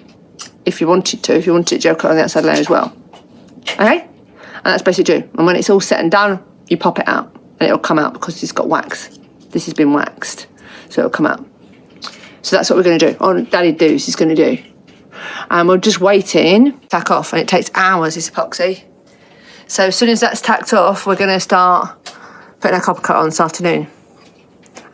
if you wanted to. If you wanted gel coat on the outside layer as well. Okay. And that's basically do. And when it's all set and done, you pop it out and it'll come out because it's got wax. This has been waxed, so it'll come out. So that's what we're going to do. Or Daddy Doos is going to do. And we're just waiting, tack off, and it takes hours, this epoxy. So as soon as that's tacked off, we're going to start putting our copper coat on this afternoon.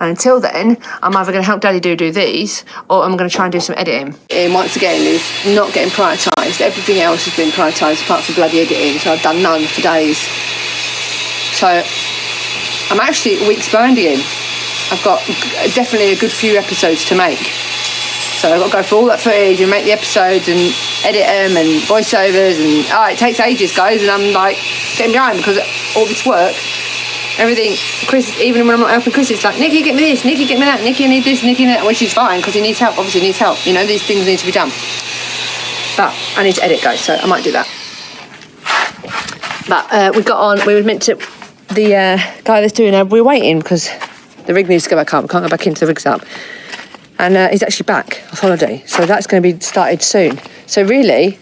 And until then, I'm either going to help Daddy do these, or I'm going to try and do some editing. And once again, it's not getting prioritised. Everything else has been prioritised apart from bloody editing, so I've done none for days. So I'm actually weeks behind again. I've got definitely a good few episodes to make. So I've got to go through all that footage and make the episodes and edit them and voiceovers, and it takes ages, guys, and I'm like getting behind because all this work. Everything, Chris, even when I'm not helping Chris, it's like, Nikki, get me this, Nikki, get me that, Nikki, I need this, Nikki, that, which is fine, because he needs help, obviously needs help, you know, these things need to be done. But I need to edit, guys, so I might do that. But we were meant to, the guy that's doing it, we're waiting, because the rig needs to go back up, we can't go back into the rig's up. And he's actually back off holiday, so that's going to be started soon. So really,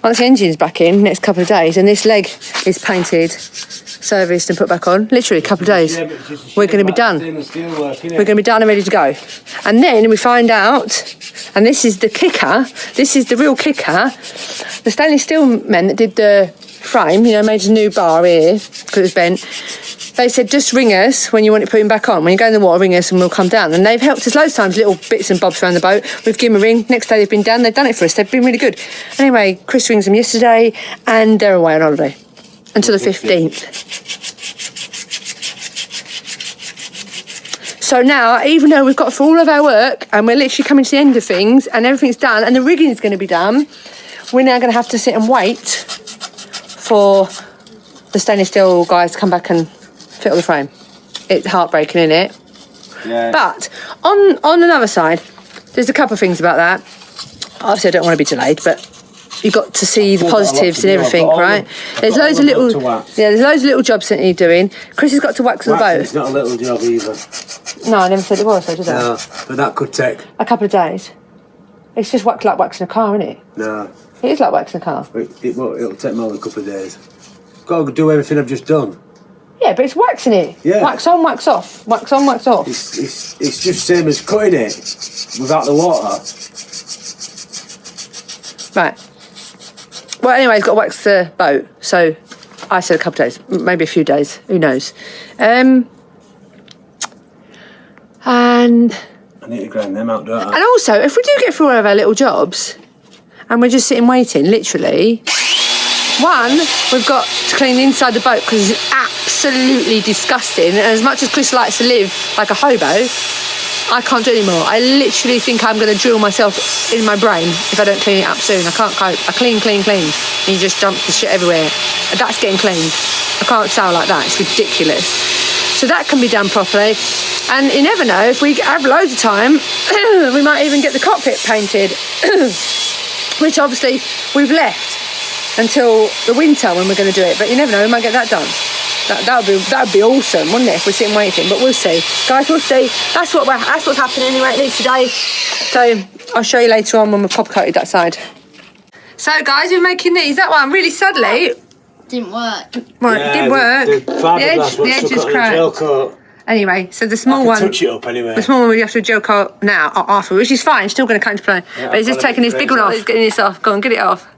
once the engine's back in, next couple of days, and this leg is painted, serviced and put back on, literally a couple of days, we're going to be done. We're going to be done and ready to go. And then we find out, and this is the kicker, this is the real kicker, the stainless steel men that did the frame, you know, made a new bar here, because it was bent, they said, just ring us when you want it putting back on. When you go in the water, ring us and we'll come down. And they've helped us loads of times, little bits and bobs around the boat. We've given them a ring. Next day they've been down. They've done it for us. They've been really good. Anyway, Chris rings them yesterday and they're away on holiday until the 15th. So now, even though we've got through all of our work and we're literally coming to the end of things and everything's done and the rigging is going to be done, we're now going to have to sit and wait for the stainless steel guys to come back and fit all the frame. It's heartbreaking, isn't it? Yeah. But on another side, there's a couple of things about that. Obviously, I don't want to be delayed, but you've got to see the positives and everything, right? There's loads of little jobs that you're doing. Chris has got to wax on the boat. It's not a little job either. No, I never said it was, so did I? No, but that could take a couple of days. It's just like waxing a car, isn't it? No. It is like waxing a car. It'll take more than a couple of days. Got to do everything I've just done. Yeah, but it's waxing it. Yeah. Wax on, wax off. Wax on, wax off. It's just same as cutting it without the water. Right. Well, anyway, he's got to wax the boat. So I said a couple of days, maybe a few days. Who knows? And I need to grind them out, don't I? And also, if we do get through all of our little jobs and we're just sitting waiting, literally, one, we've got to clean the inside the boat because it's absolutely disgusting. And as much as Chris likes to live like a hobo, I can't do it anymore. I literally think I'm going to drill myself in my brain if I don't clean it up soon. I can't cope. I clean. And you just dump the shit everywhere. That's getting cleaned. I can't sound like that. It's ridiculous. So that can be done properly. And you never know, if we have loads of time, we might even get the cockpit painted, which obviously we've left. until the winter when we're going to do it. But you never know, we might get that done. That would be awesome, wouldn't it, if we're sitting waiting? But we'll see, guys. We'll see. That's what's happening anyway, at least today. So I'll show you later on when we've pop coated that side. So guys, we're making these. That one really sadly didn't work. Well, it didn't work. The edge is cracked. Anyway, so the small one. Touch it up anyway. The small one we have to gel coat now or after, which is fine. Still going to come into play. Yeah, but he's just taking his big one off. He's getting this off. Go on, get it off.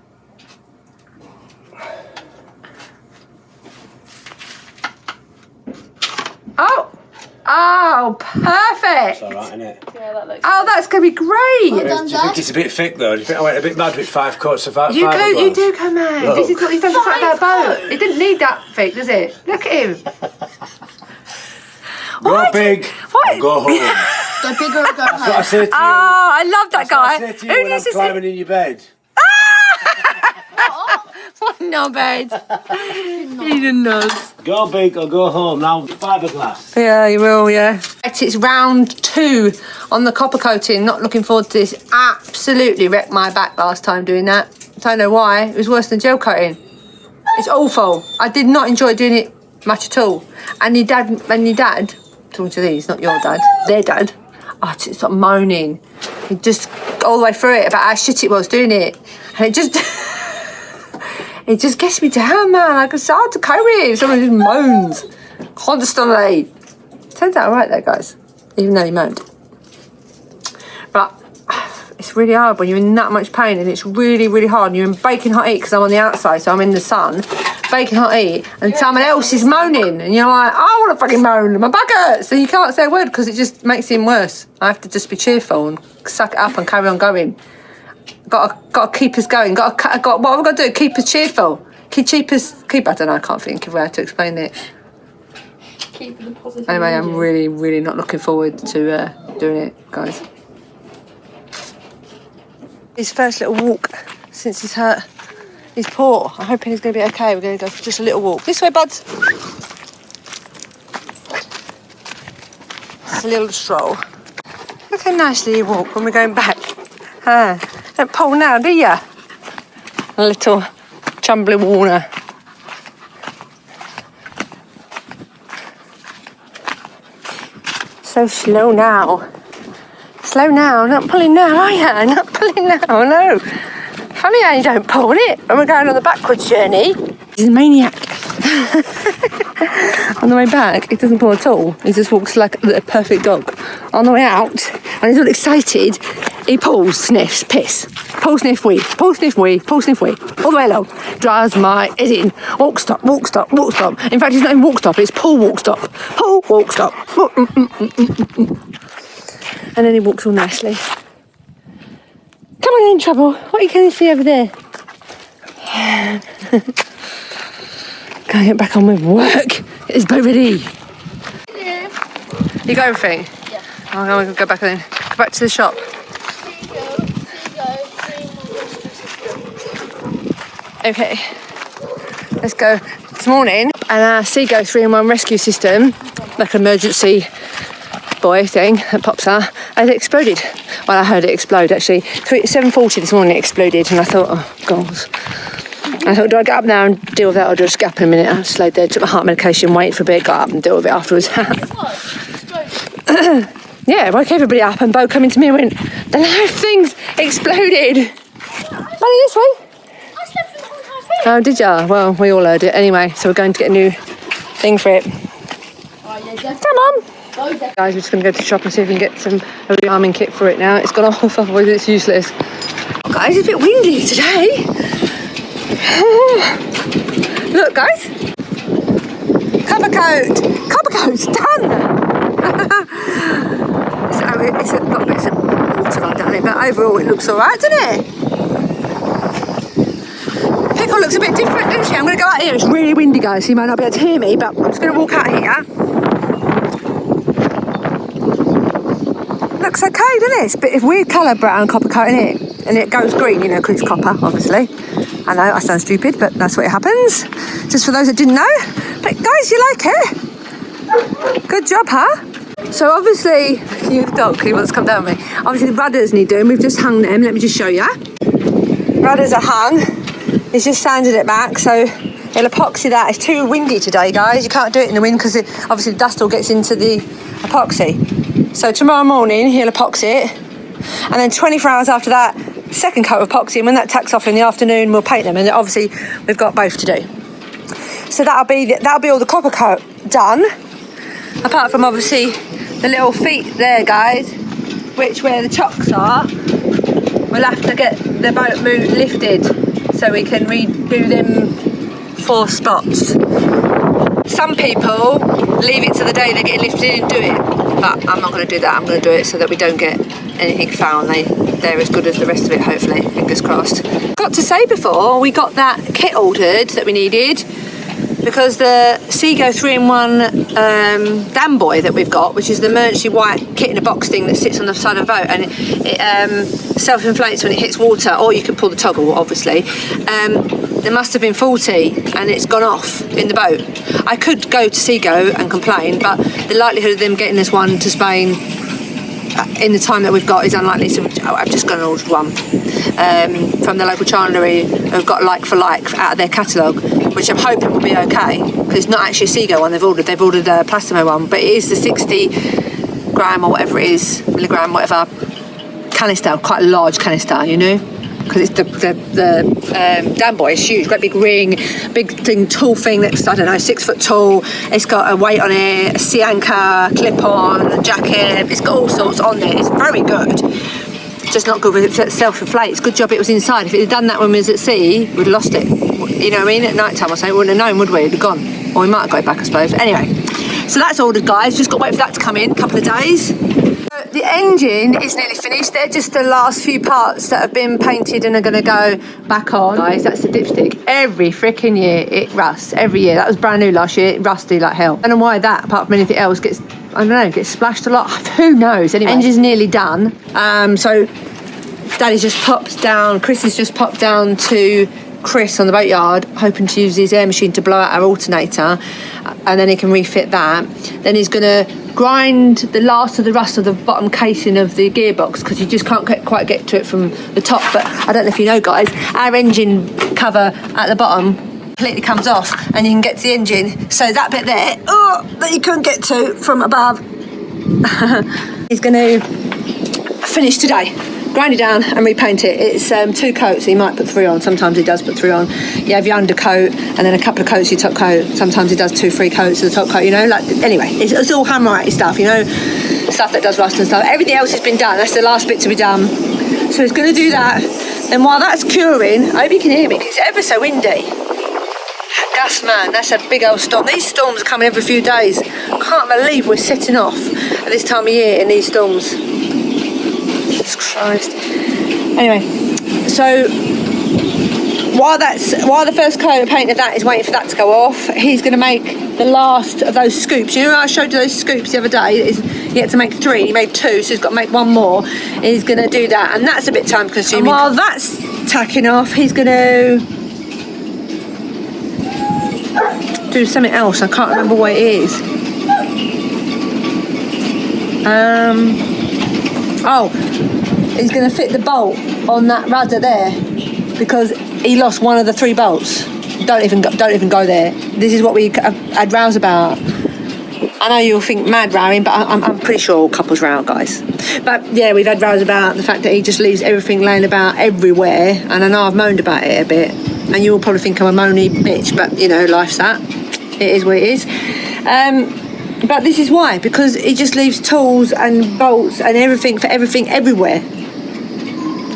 Oh, perfect. It's all right, isn't it? Yeah, that looks Oh, that's going to be great. Well done, Do you think Dad. it's a bit thick though? Do you think I went a bit mad with 5 coats of fibre? You do go mad. Look. This is what he's done to that boat. It didn't need that thick, does it? Look at him. Go big What? or go home. Go big or go That's what I home. say to you. Oh, I love that That's what I guy. say to you when I'm climbing in your bed. What knobhead. He's a nose. Go big or go home. Now, fiberglass. Yeah, you will, yeah. It's round 2 on the copper coating. Not looking forward to this. Absolutely wrecked my back last time doing that. Don't know why. It was worse than gel coating. It's awful. I did not enjoy doing it much at all. And your dad, talking to these, not your dad, their dad, oh, just stop moaning. He just all the way through it about how shit it was doing it. And it just... It just gets me down, man. Like, it's hard to cope with. Someone just moans constantly. Turns out all right there, guys, even though he moaned. But it's really hard when you're in that much pain, and it's really, really hard. And you're in baking hot heat because I'm on the outside, so I'm in the sun, baking hot heat, and someone else is moaning, and you're like, I want to fucking moan. My back hurts, so you can't say a word because it just makes him worse. I have to just be cheerful and suck it up and carry on going. Got to keep us going. What have I got to do? Keep us cheerful. I don't know. I can't think of how to explain it. Keeping the positive. Anyway, I'm really, really not looking forward to doing it, guys. His first little walk since he's hurt his paw. I'm hoping he's going to be okay. We're going to go for just a little walk. This way, buds. Just a little stroll. Look how nicely you walk when we're going back. Don't pull now, do ya? A little chumbly water. So slow now. Slow now. Not pulling now, are you? Not pulling now, no. Funny how you don't pull it when we're going on the backwards journey. He's a maniac. On the way back, he doesn't pull at all. He just walks like a perfect dog. On the way out, and he's all excited, he pulls, sniffs, piss. Pull, sniff, wee. Pull, sniff, wee. Pull, sniff, wee. All the way along. Drives my head in. Walk, stop, walk, stop, walk, stop. In fact, it's not even walk, stop. It's pull, walk, stop. Pull, walk, stop. And then he walks all nicely. Come on, in trouble. What can you see over there? Gotta get back on with work. Get this boat ready. Yeah. You got everything? Yeah. I'm going to go back then. Go back to the shop. Okay, let's go. This morning, and our Seago 3-in-1 rescue system, like an emergency buoy thing that pops out, and it exploded. Well, I heard it explode actually. 7:40 this morning it exploded, and I thought, oh God. I thought, do I get up now and deal with that, or do I just get up in a minute? I just laid there, took my heart medication, waited for a bit, got up and dealt with it afterwards. Yeah, woke everybody up, and Bo came into me and went, the live thing's exploded. Money this way. Oh, did ya? Well, we all heard it anyway, so we're going to get a new thing for it. Come on. Guys, we're just going to go to the shop and see if we can get a rearming kit for it now. It's gone off, otherwise it's useless. Guys, it's a bit windy today. Look, guys. Copper coat's done. It's got bits of water on down it, but overall it looks alright, doesn't it? Pickle looks a bit different, doesn't she? I'm going to go out here. It's really windy, guys, so you might not be able to hear me, but I'm just going to walk out here. Looks okay, doesn't it? It's a bit of weird colour, brown copper coat in it. And it goes green, you know, because it's copper, obviously. I know, I sound stupid, but that's what happens. Just for those that didn't know. But guys, you like it? Good job, huh? So obviously, you dog, he wants to come down with me. Obviously the rudders need doing. We've just hung them. Let me just show you. Rudders are hung. He's just sanded it back, so he'll epoxy that. It's too windy today, guys. You can't do it in the wind because obviously the dust all gets into the epoxy. So tomorrow morning he'll epoxy it, and then 24 hours after that, second coat of epoxy, and when that tacks off in the afternoon, we'll paint them. And obviously we've got both to do. So that'll be all the copper coat done, apart from obviously the little feet there, guys, which where the chocks are, we'll have to get the boat lifted so we can redo them 4 spots. Some people leave it to the day they're getting lifted and do it, but I'm not going to do that. I'm going to do it so that we don't get anything foul, and they're as good as the rest of it, hopefully, fingers crossed. Got to say before, we got that kit ordered that we needed, because the Seago 3-in-1 dam buoy that we've got, which is the emergency white kit in a box thing that sits on the side of the boat, and it self-inflates when it hits water, or you can pull the toggle, obviously. There must have been faulty and it's gone off in the boat. I could go to Seago and complain, but the likelihood of them getting this one to Spain in the time that we've got is unlikely, so I've just gone and ordered one from the local chandlery who've got like for like out of their catalogue, which I'm hoping will be okay, because it's not actually a Seago one they've ordered a Plastimo one, but it is the 60 gram or whatever it is, milligram, whatever, canister, quite a large canister, you know, because it's the dam buoy is huge, great big ring, big thing, tall thing that's, I don't know, 6 foot tall. It's got a weight on it, a sea anchor, clip on, a jacket, it's got all sorts on it. It's very good, just not good with it self-inflates. Good job it was inside. If it had done that when we was at sea, we'd have lost it, you know what I mean, at night time or something. We wouldn't have known, would we? It'd have gone, or we might have got it back, I suppose. Anyway, so that's ordered, guys. Just got to wait for that to come in, a couple of days. The engine is nearly finished. They're just the last few parts that have been painted and are going to go back on. Guys, that's the dipstick. Every freaking year it rusts. Every year. That was brand new last year. It rusty like hell. I don't know why that, apart from anything else, gets, I don't know, gets splashed a lot. Who knows? Anyway, engine's nearly done. So Daddy's just popped down. Chris has just popped down to Chris on the boatyard, hoping to use his air machine to blow out our alternator, and then he can refit that. Then he's going to grind the last of the rust of the bottom casing of the gearbox, because you just can't quite get to it from the top. But I don't know if you know, guys, our engine cover at the bottom completely comes off, and you can get to the engine, so that bit there, that you couldn't get to from above, he's going to finish today. Grind it down and repaint it. It's 2 coats, so you might put 3 on. Sometimes he does put 3 on. You have your undercoat and then a couple of coats of your top coat. Sometimes he does 2-3 coats of the top coat, you know, like, anyway, it's all hammerite stuff, you know, stuff that does rust and stuff. Everything else has been done. That's the last bit to be done. So he's going to do that. Then while that's curing, I hope you can hear me, because it's ever so windy. Gus, man, that's a big old storm. These storms are coming every few days. I can't believe we're setting off at this time of year in these storms. Jesus Christ. Anyway, so while the first coat of paint of that is waiting for that to go off, he's going to make the last of those scoops. You know, I showed you those scoops the other day. He had to make 3, he made 2, so he's got to make 1 more. He's going to do that, and that's a bit time consuming. And while that's tacking off, he's going to do something else. I can't remember what it is. He's going to fit the bolt on that rudder there, because he lost one of the 3 bolts. Don't even go there. This is what we had rows about. I know you'll think mad rowing, but I'm pretty sure all couples row, guys. But yeah, we've had rows about the fact that he just leaves everything laying about everywhere, and I know I've moaned about it a bit, and you'll probably think I'm a moany bitch, but you know, life's that. It is what it is. But this is why, because he just leaves tools and bolts and everything everywhere,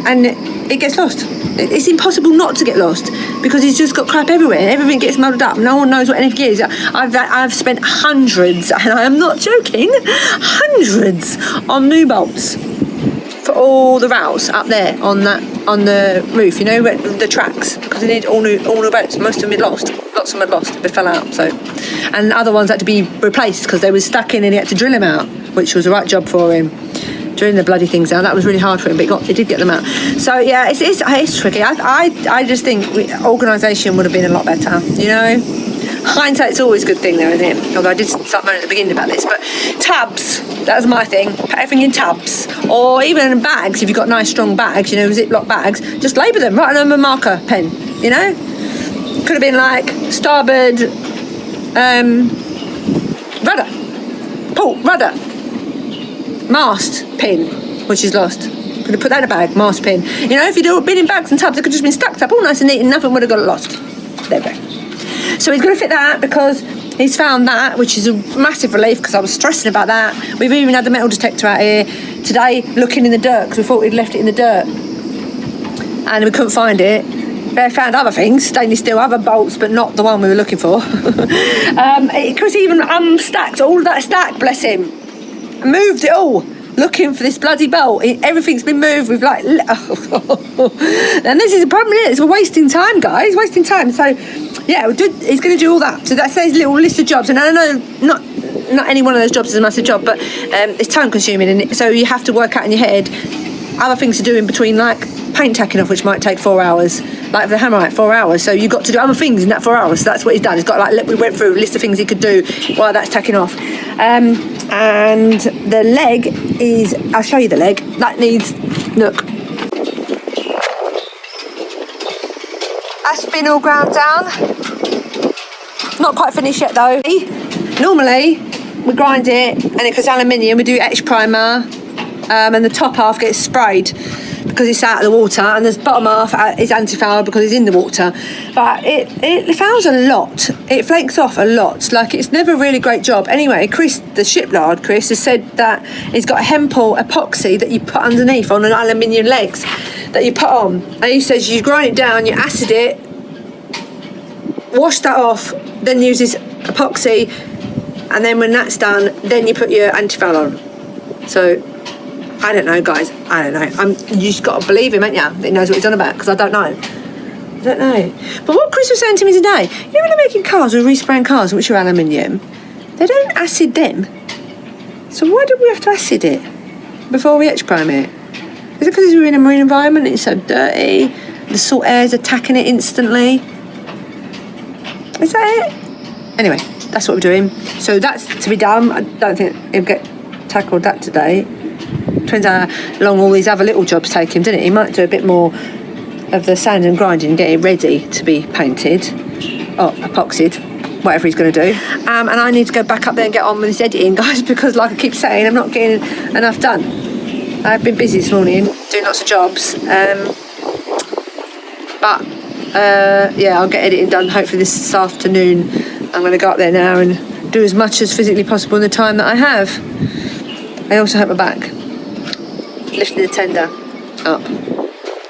and it gets lost. It's impossible not to get lost, because he's just got crap everywhere. Everything gets muddled up. No one knows what anything is. I've spent hundreds, and I am not joking, hundreds on new bolts for all the rows up there on the roof, you know, the tracks, because they need all new bolts. Most of them had lost. Lots of them had lost. They fell out. So, and other ones had to be replaced because they were stuck in, and he had to drill them out, which was the right job for him. Drilling the bloody things out, that was really hard for him, but he did get them out. So yeah, it's tricky. I just think organisation would have been a lot better, you know. Hindsight's always a good thing though, isn't it? Although I did start moaning at the beginning about this. But tubs, that was my thing. Put everything in tubs, or even in bags. If you've got nice strong bags, you know, Ziploc bags, just label them, write on them a marker pen, you you know? Could have been like starboard rudder, port, rudder, mast pin, which is lost. Could have put that in a bag, mast pin. You know, if you'd all been in bags and tubs, it could have just been stacked up all nice and neat and nothing would have got lost. There we go. So he's going to fit that because he's found that, which is a massive relief because I was stressing about that. We've even had the metal detector out here today looking in the dirt because we thought we'd left it in the dirt and we couldn't find it. They found other things, stainless steel, other bolts, but not the one we were looking for. Chris even unstacked all of that stack, bless him, and moved it all, looking for this bloody bolt. Everything's been moved with like... and this is a problem, isn't it? It's wasting time, guys, wasting time. So, yeah, he's going to do all that. So that's his little list of jobs. And I know not any one of those jobs is a massive job, but it's time consuming. And so you have to work out in your head other things to do in between, like paint tacking off, which might take 4 hours. Like the hammerite, 4 hours. So you've got to do other things in that 4 hours. So that's what he's done. He's got we went through a list of things he could do while that's tacking off. And the leg is, I'll show you the leg. That needs, look. That's been all ground down. Not quite finished yet though. Normally we grind it and it goes aluminium. We do etch primer and the top half gets sprayed because it's out of the water, and the bottom half is anti-foul because it's in the water. But it fouls a lot. It flakes off a lot. Like, it's never a really great job. Anyway, Chris, the shipyard, Chris, has said that he's got a hempel epoxy that you put underneath on an aluminium legs that you put on. And he says you grind it down, you acid it, wash that off, then use this epoxy, and then when that's done, then you put your anti-foul on. So... I don't know, guys. I don't know. You just got to believe him, ain't you? That he knows what he's on about, because I don't know. I don't know. But what Chris was saying to me today, you know when they're making cars or respraying cars, which are aluminium, they don't acid them. So why do we have to acid it before we etch prime it? Is it because we're in a marine environment and it's so dirty? The salt air's attacking it instantly? Is that it? Anyway, that's what we're doing. So that's to be done. I don't think he'll get tackled that today. Depends how long all these other little jobs take him, doesn't it? He might do a bit more of the sand and grinding and get it ready to be painted or epoxied, whatever he's going to do. And I need to go back up there and get on with this editing, guys, because like I keep saying, I'm not getting enough done. I've been busy this morning doing lots of jobs, but yeah, I'll get editing done hopefully this afternoon. I'm going to go up there now and do as much as physically possible in the time that I have. I also hurt my back lifting the tender up.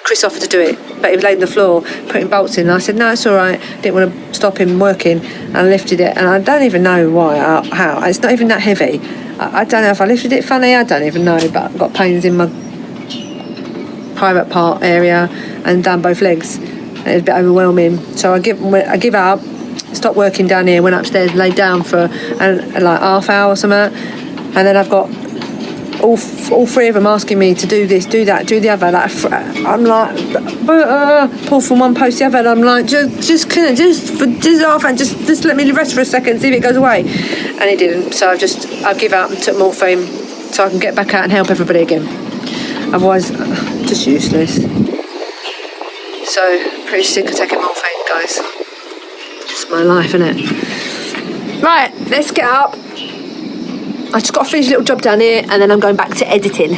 Chris offered to do it, but he was laying on the floor putting bolts in, and I said no, it's all right. Didn't want to stop him working, and I lifted it, and I don't even know why, how. It's not even that heavy. I don't know if I lifted it funny, I don't even know, but I've got pains in my private part area and down both legs, and it was a bit overwhelming. So I give up, stopped working down here, went upstairs, laid down for like half hour or something, and then I've got all three of them asking me to do this, do that, do the other. Like, I'm like, pull from one post to the other, and I'm like, just off and just let me rest for a second, see if it goes away. And it didn't. So I've give up and took morphine so I can get back out and help everybody again. Otherwise, just useless. So pretty sick of taking morphine, guys. Just my life, innit? Right, let's get up. I just got to finish a little job down here, and then I'm going back to editing,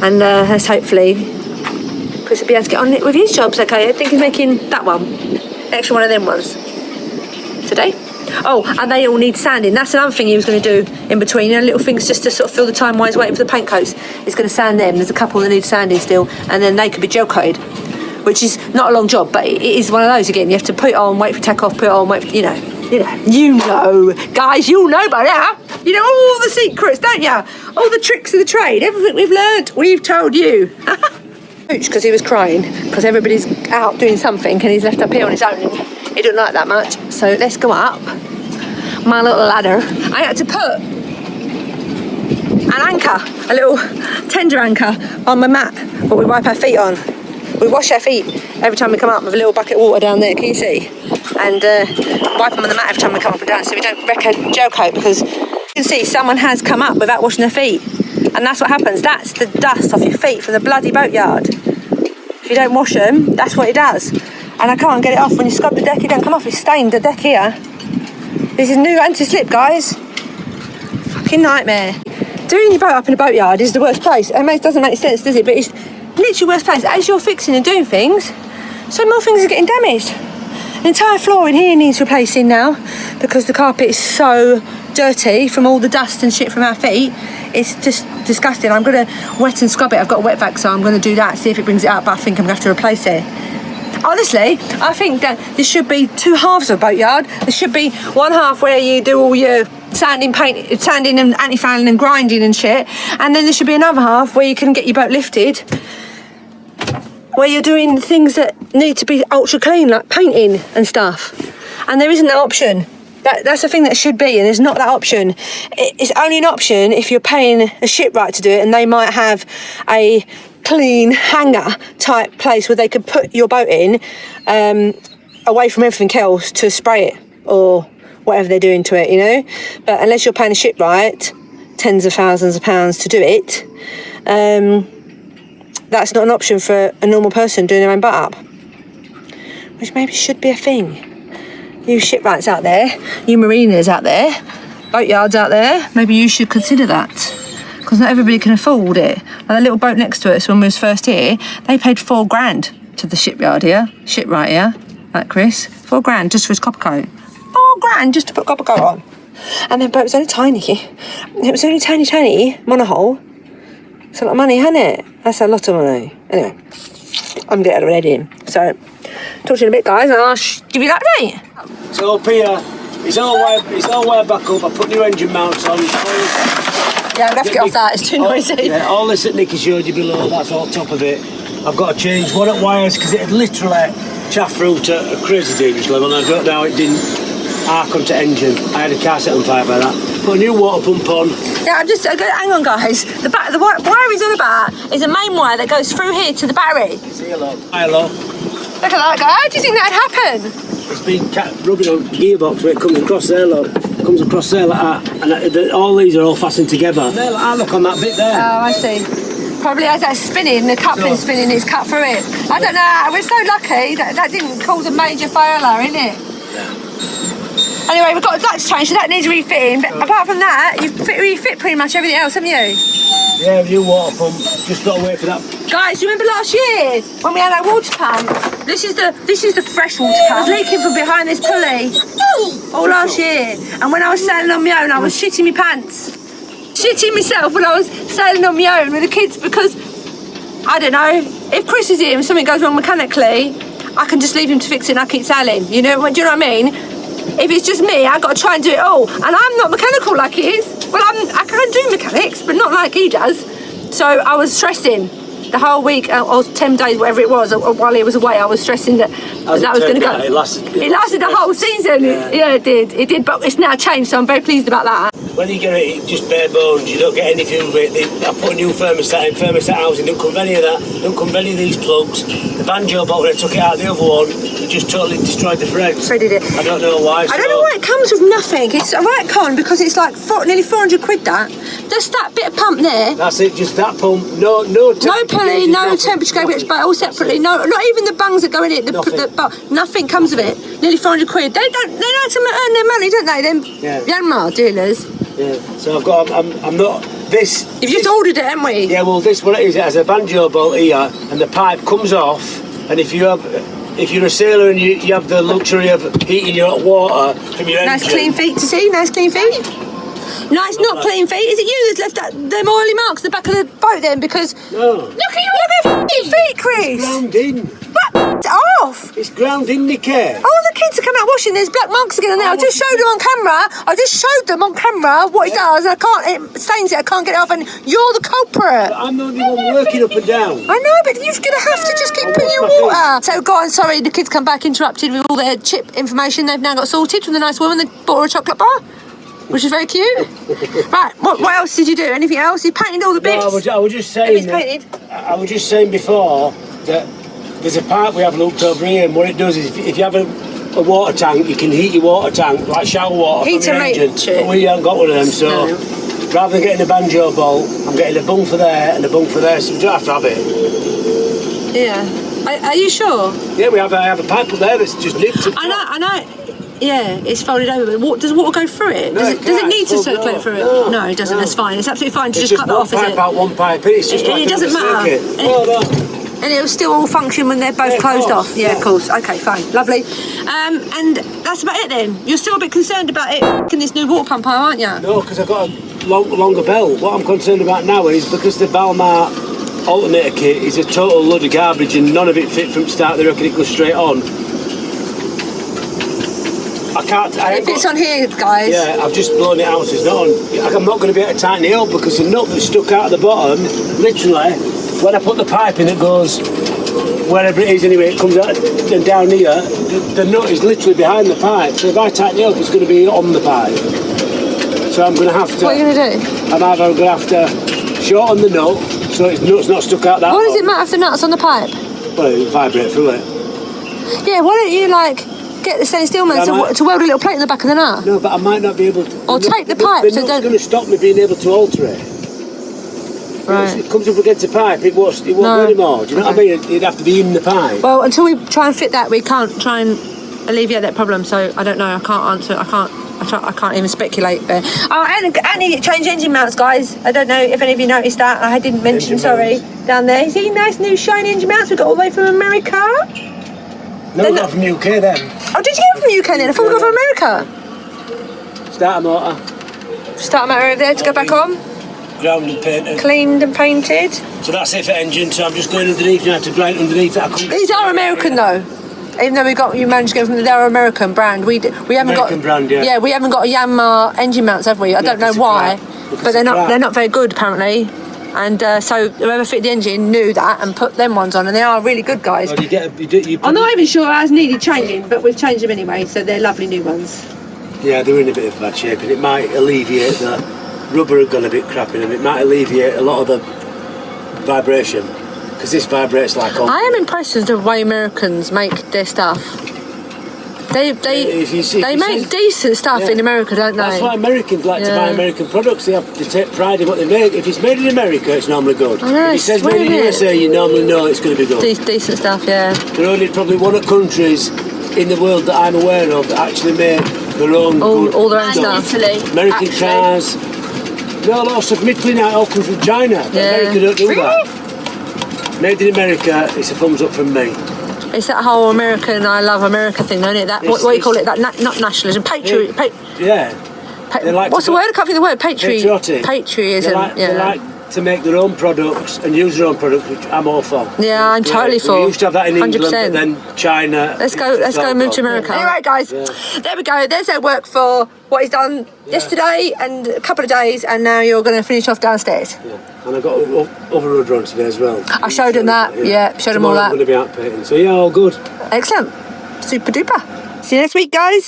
and let's hopefully Chris will be able to get on it with his jobs. Okay, I think he's making that one, extra one of them ones today. Oh, and they all need sanding. That's another thing he was going to do in between, you know, little things just to sort of fill the time while he's waiting for the paint coats. He's going to sand them. There's a couple that need sanding still, and then they could be gel coated, which is not a long job, but it is one of those again. You have to put it on, wait for tack off, put it on, wait for, you know, guys, you know by now. You know all the secrets, don't you? All the tricks of the trade, everything we've learned, we've told you. Because he was crying, because everybody's out doing something and he's left up here on his own. He didn't like that much. So let's go up my little ladder. I had to put an anchor, a little tender anchor on my mat, what we wipe our feet on. We wash our feet every time we come up with a little bucket of water down there, can you see? And wipe them on the mat every time we come up and down so we don't wreck a gel coat, because you can see someone has come up without washing their feet. And that's what happens. That's the dust off your feet from the bloody boatyard. If you don't wash them, that's what it does. and I can't get it off. When you scrub the deck, it don't come off. It's stained the deck here. This is new anti-slip, guys. Fucking nightmare. Doing your boat up in a boatyard is the worst place. It doesn't make sense, does it? But it's literally worst place. As you're fixing and doing things, so more things are getting damaged. The entire floor in here needs replacing now because the carpet is so dirty from all the dust and shit from our feet. It's just disgusting. I'm going to wet and scrub it. I've got a wet vac, so I'm going to do that, see if it brings it up, but I think I'm going to have to replace it. Honestly, I think that there should be two halves of a boatyard. There should be one half where you do all your sanding and anti-fouling and grinding and shit, and then there should be another half where you can get your boat lifted, where you're doing things that need to be ultra clean, like painting and stuff. And there isn't that option. That's the thing that should be, and there's not that option. It's only an option if you're paying a shipwright to do it, and they might have a clean hangar type place where they could put your boat in, away from everything else, to spray it or whatever they're doing to it, you know. But unless you're paying a shipwright tens of thousands of pounds to do it, that's not an option for a normal person doing their own boat up, which maybe should be a thing. You shipwrights out there, you mariners out there, boatyards out there, maybe you should consider that, because not everybody can afford it. Like the little boat next to us when we was first here, they paid $4,000 to the shipwright here, like Chris, $4,000 just for his copper coat. $4,000 just to put copper coat on. And their boat was only tiny. It was only tiny, monohull. It's a lot of money, isn't it? That's a lot of money. Anyway, I'm getting ready. So, talk to you in a bit, guys, and I'll give you that update. So up here, it's all wired back up. I put new engine mounts on. Yeah, I'm going to have to get off that, it's too noisy. Yeah, all this that Nicky showed you below, that's all top of it. I've got to change one at wires because it had literally chaffed through to a crazy dangerous level, and I don't know how it didn't arc onto engine. I had a car set on fire by that. Put a new water pump on. Yeah, hang on, guys. The wire he's on about is a main wire that goes through here to the battery. See you lot. Hi, lot. Look at that, guy. How do you think that'd happen? It's been rubbing on the gearbox where it comes across there, look. It comes across there like that, and all these are all fastened together. There, look on that bit there. Oh, I see. Probably as that's spinning, the coupling spinning, it's cut through it. I don't know. We're so lucky that didn't cause a major failure, innit? Yeah. Anyway, we've got a lights change, so that needs refitting. But apart from that, you've refit pretty much everything else, haven't you? Yeah, new water pump. Just got to wait for that. Guys, you remember last year when we had our water pump? This is the fresh water pump. It was leaking from behind this pulley all last year. And when I was sailing on my own, I was shitting my pants. Shitting myself when I was sailing on my own with the kids, because I don't know, if Chris is here and something goes wrong mechanically, I can just leave him to fix it and I keep sailing. Do you know what I mean? If it's just me, I've got to try and do it all. And I'm not mechanical like he is. Well, I can do mechanics, but not like he does. So I was stressing the whole week, or 10 days, whatever it was, while he was away. I was stressing that was going to go. It lasted the whole season. Yeah, it did. But it's now changed, so I'm very pleased about that. When you get it just bare bones, you don't get anything with it. I put a new thermostat in, thermostat housing, don't come with any of that, don't come with any of these plugs. The banjo bolt, when I took it out the other one, it just totally destroyed the threads. So did it. I don't know why. I don't know why it comes with nothing. It's a right con, because it's like nearly 400 quid that. Just that bit of pump there. That's it, just that pump. No pulley, no temperature gauge, but all separately. No, not even the bungs that go in it. Nothing comes of it. Nearly 400 quid. They like to earn their money, don't they? Them Yanmar dealers. Yeah. So I'm not this. You've just ordered it, haven't we? Yeah. Well, this what it is. It has a banjo bolt here, and the pipe comes off. And if you're a sailor and you have the luxury of heating your hot water from your engine. Nice clean feet to see. Nice clean feet. Nice, not clean feet. Is it you that's left them oily marks at the back of the boat then? Because no. Look at your feet, Chris. It's ground in. What? Off. It's ground in, Nicky. Oh, the kids are coming out washing. There's black marks again on there. I just showed them on camera what it does, and it stains it. I can't get it off, and you're the culprit. But I'm the only one working up and down. I know, but you're going to have to just keep putting your water. So, go on, sorry, the kids come back interrupted with all their chip information they've now got sorted from the nice woman. They bought her a chocolate bar, which is very cute. Right, what else did you do? Anything else? You painted all the bits? No, I was just saying. I was just saying before that there's a pipe we have looked over here, and what it does is if you have a water tank, you can heat your water tank like shower water from your engine. But we haven't got one of them, so rather than getting a banjo bolt, I'm getting a bung for there and a bung for there, so we don't have to have it. Yeah. Are you sure? Yeah, I have a pipe up there that's just nipped. I know. Yeah, it's folded over. But does water go through it? No, Does it need to circulate through it? No, it doesn't. That's fine. It's absolutely fine to just cut that off, is it? One pipe out, one pipe in. It's just like it doesn't matter. And it'll still all function when they're both closed off. Yeah, of course. Okay, fine. Lovely. And that's about it then. You're still a bit concerned about it in this new water pump, aren't you? No, because I've got a longer belt. What I'm concerned about now is because the Balmar alternator kit is a total load of garbage and none of it fit from start. They reckon it goes straight on. If it's on here, guys. Yeah, I've just blown it out. It's not on. I'm not going to be able to tighten it up because the nut that's stuck out at the bottom, literally, when I put the pipe in, it goes wherever it is anyway. It comes out and down here. The nut is literally behind the pipe. So if I tighten it up, it's going to be on the pipe. So I'm going to have to. What are you going to do? I'm either going to have to shorten the nut so its nut's not stuck out that. What does it matter if the nut's on the pipe? Well, it'll vibrate through it. Yeah. Why don't you get the stainless steel man to weld a little plate in the back of the nut? No, but I might not be able to. Or take the pipe. The nut's going to stop me being able to alter it. Right. If it comes up against the pipe, it won't go anymore. Do you know what I mean? It'd have to be in the pipe. Well, until we try and fit that, we can't try and alleviate that problem. So I don't know. I can't answer. I can't even speculate there. Oh, and change engine mounts, guys. I don't know if any of you noticed that. I didn't mention. Down there. You see nice new shiny engine mounts we got all the way from America. No, we got from UK then. Oh, did you get them from UK then? I thought we got from America. Start a motor. Start a motor over there to go back on. Ground and painted. Cleaned and painted. So that's it for engine. So I'm just going underneath now to grind underneath it. These are American though. Even though you managed to get them from they're American brand. We haven't American brand, yeah. Yeah, we haven't got a Yanmar engine mounts, have we? I don't know why, but they're not very good apparently. And so whoever fit the engine knew that and put them ones on, and they are really good, guys. Well, I'm not even sure ours needed changing, but we've changed them anyway, so they're lovely new ones. Yeah, they're in a bit of bad shape, and it might alleviate the rubber had gone a bit crap in them. It might alleviate a lot of the vibration, because this vibrates like all. I am impressed with the way Americans make their stuff. They make decent stuff in America, don't they? That's why Americans like to buy American products. They take pride in what they make. If it's made in America, it's normally good. If it says made in USA, you normally know it's going to be good. Decent stuff, yeah. There are only probably one of countries in the world that I'm aware of that actually make their own all their own stuff. Italy, American cars. No, a lot of stuff from Italy now, it all comes from China. America don't do that. Made in America, it's a thumbs up from me. It's that whole American, I love America thing, isn't it? That what do you call it? That not nationalism, patriotism. What's the word? I can't think of the word. Patriotic. Patriotism. They like to make their own products and use their own products, which I'm all for. Yeah, I'm totally for. We used to have that in 100%. England, but then China. Let's go move to America. Yeah. Anyway, guys, there we go. There's our work for what he's done yesterday and a couple of days, and now you're going to finish off downstairs. Yeah. And I got other Rudder on today as well. I showed him that. Yeah, showed him all that. I'm going to be out painting. So yeah, all good. Excellent. Super duper. See you next week, guys.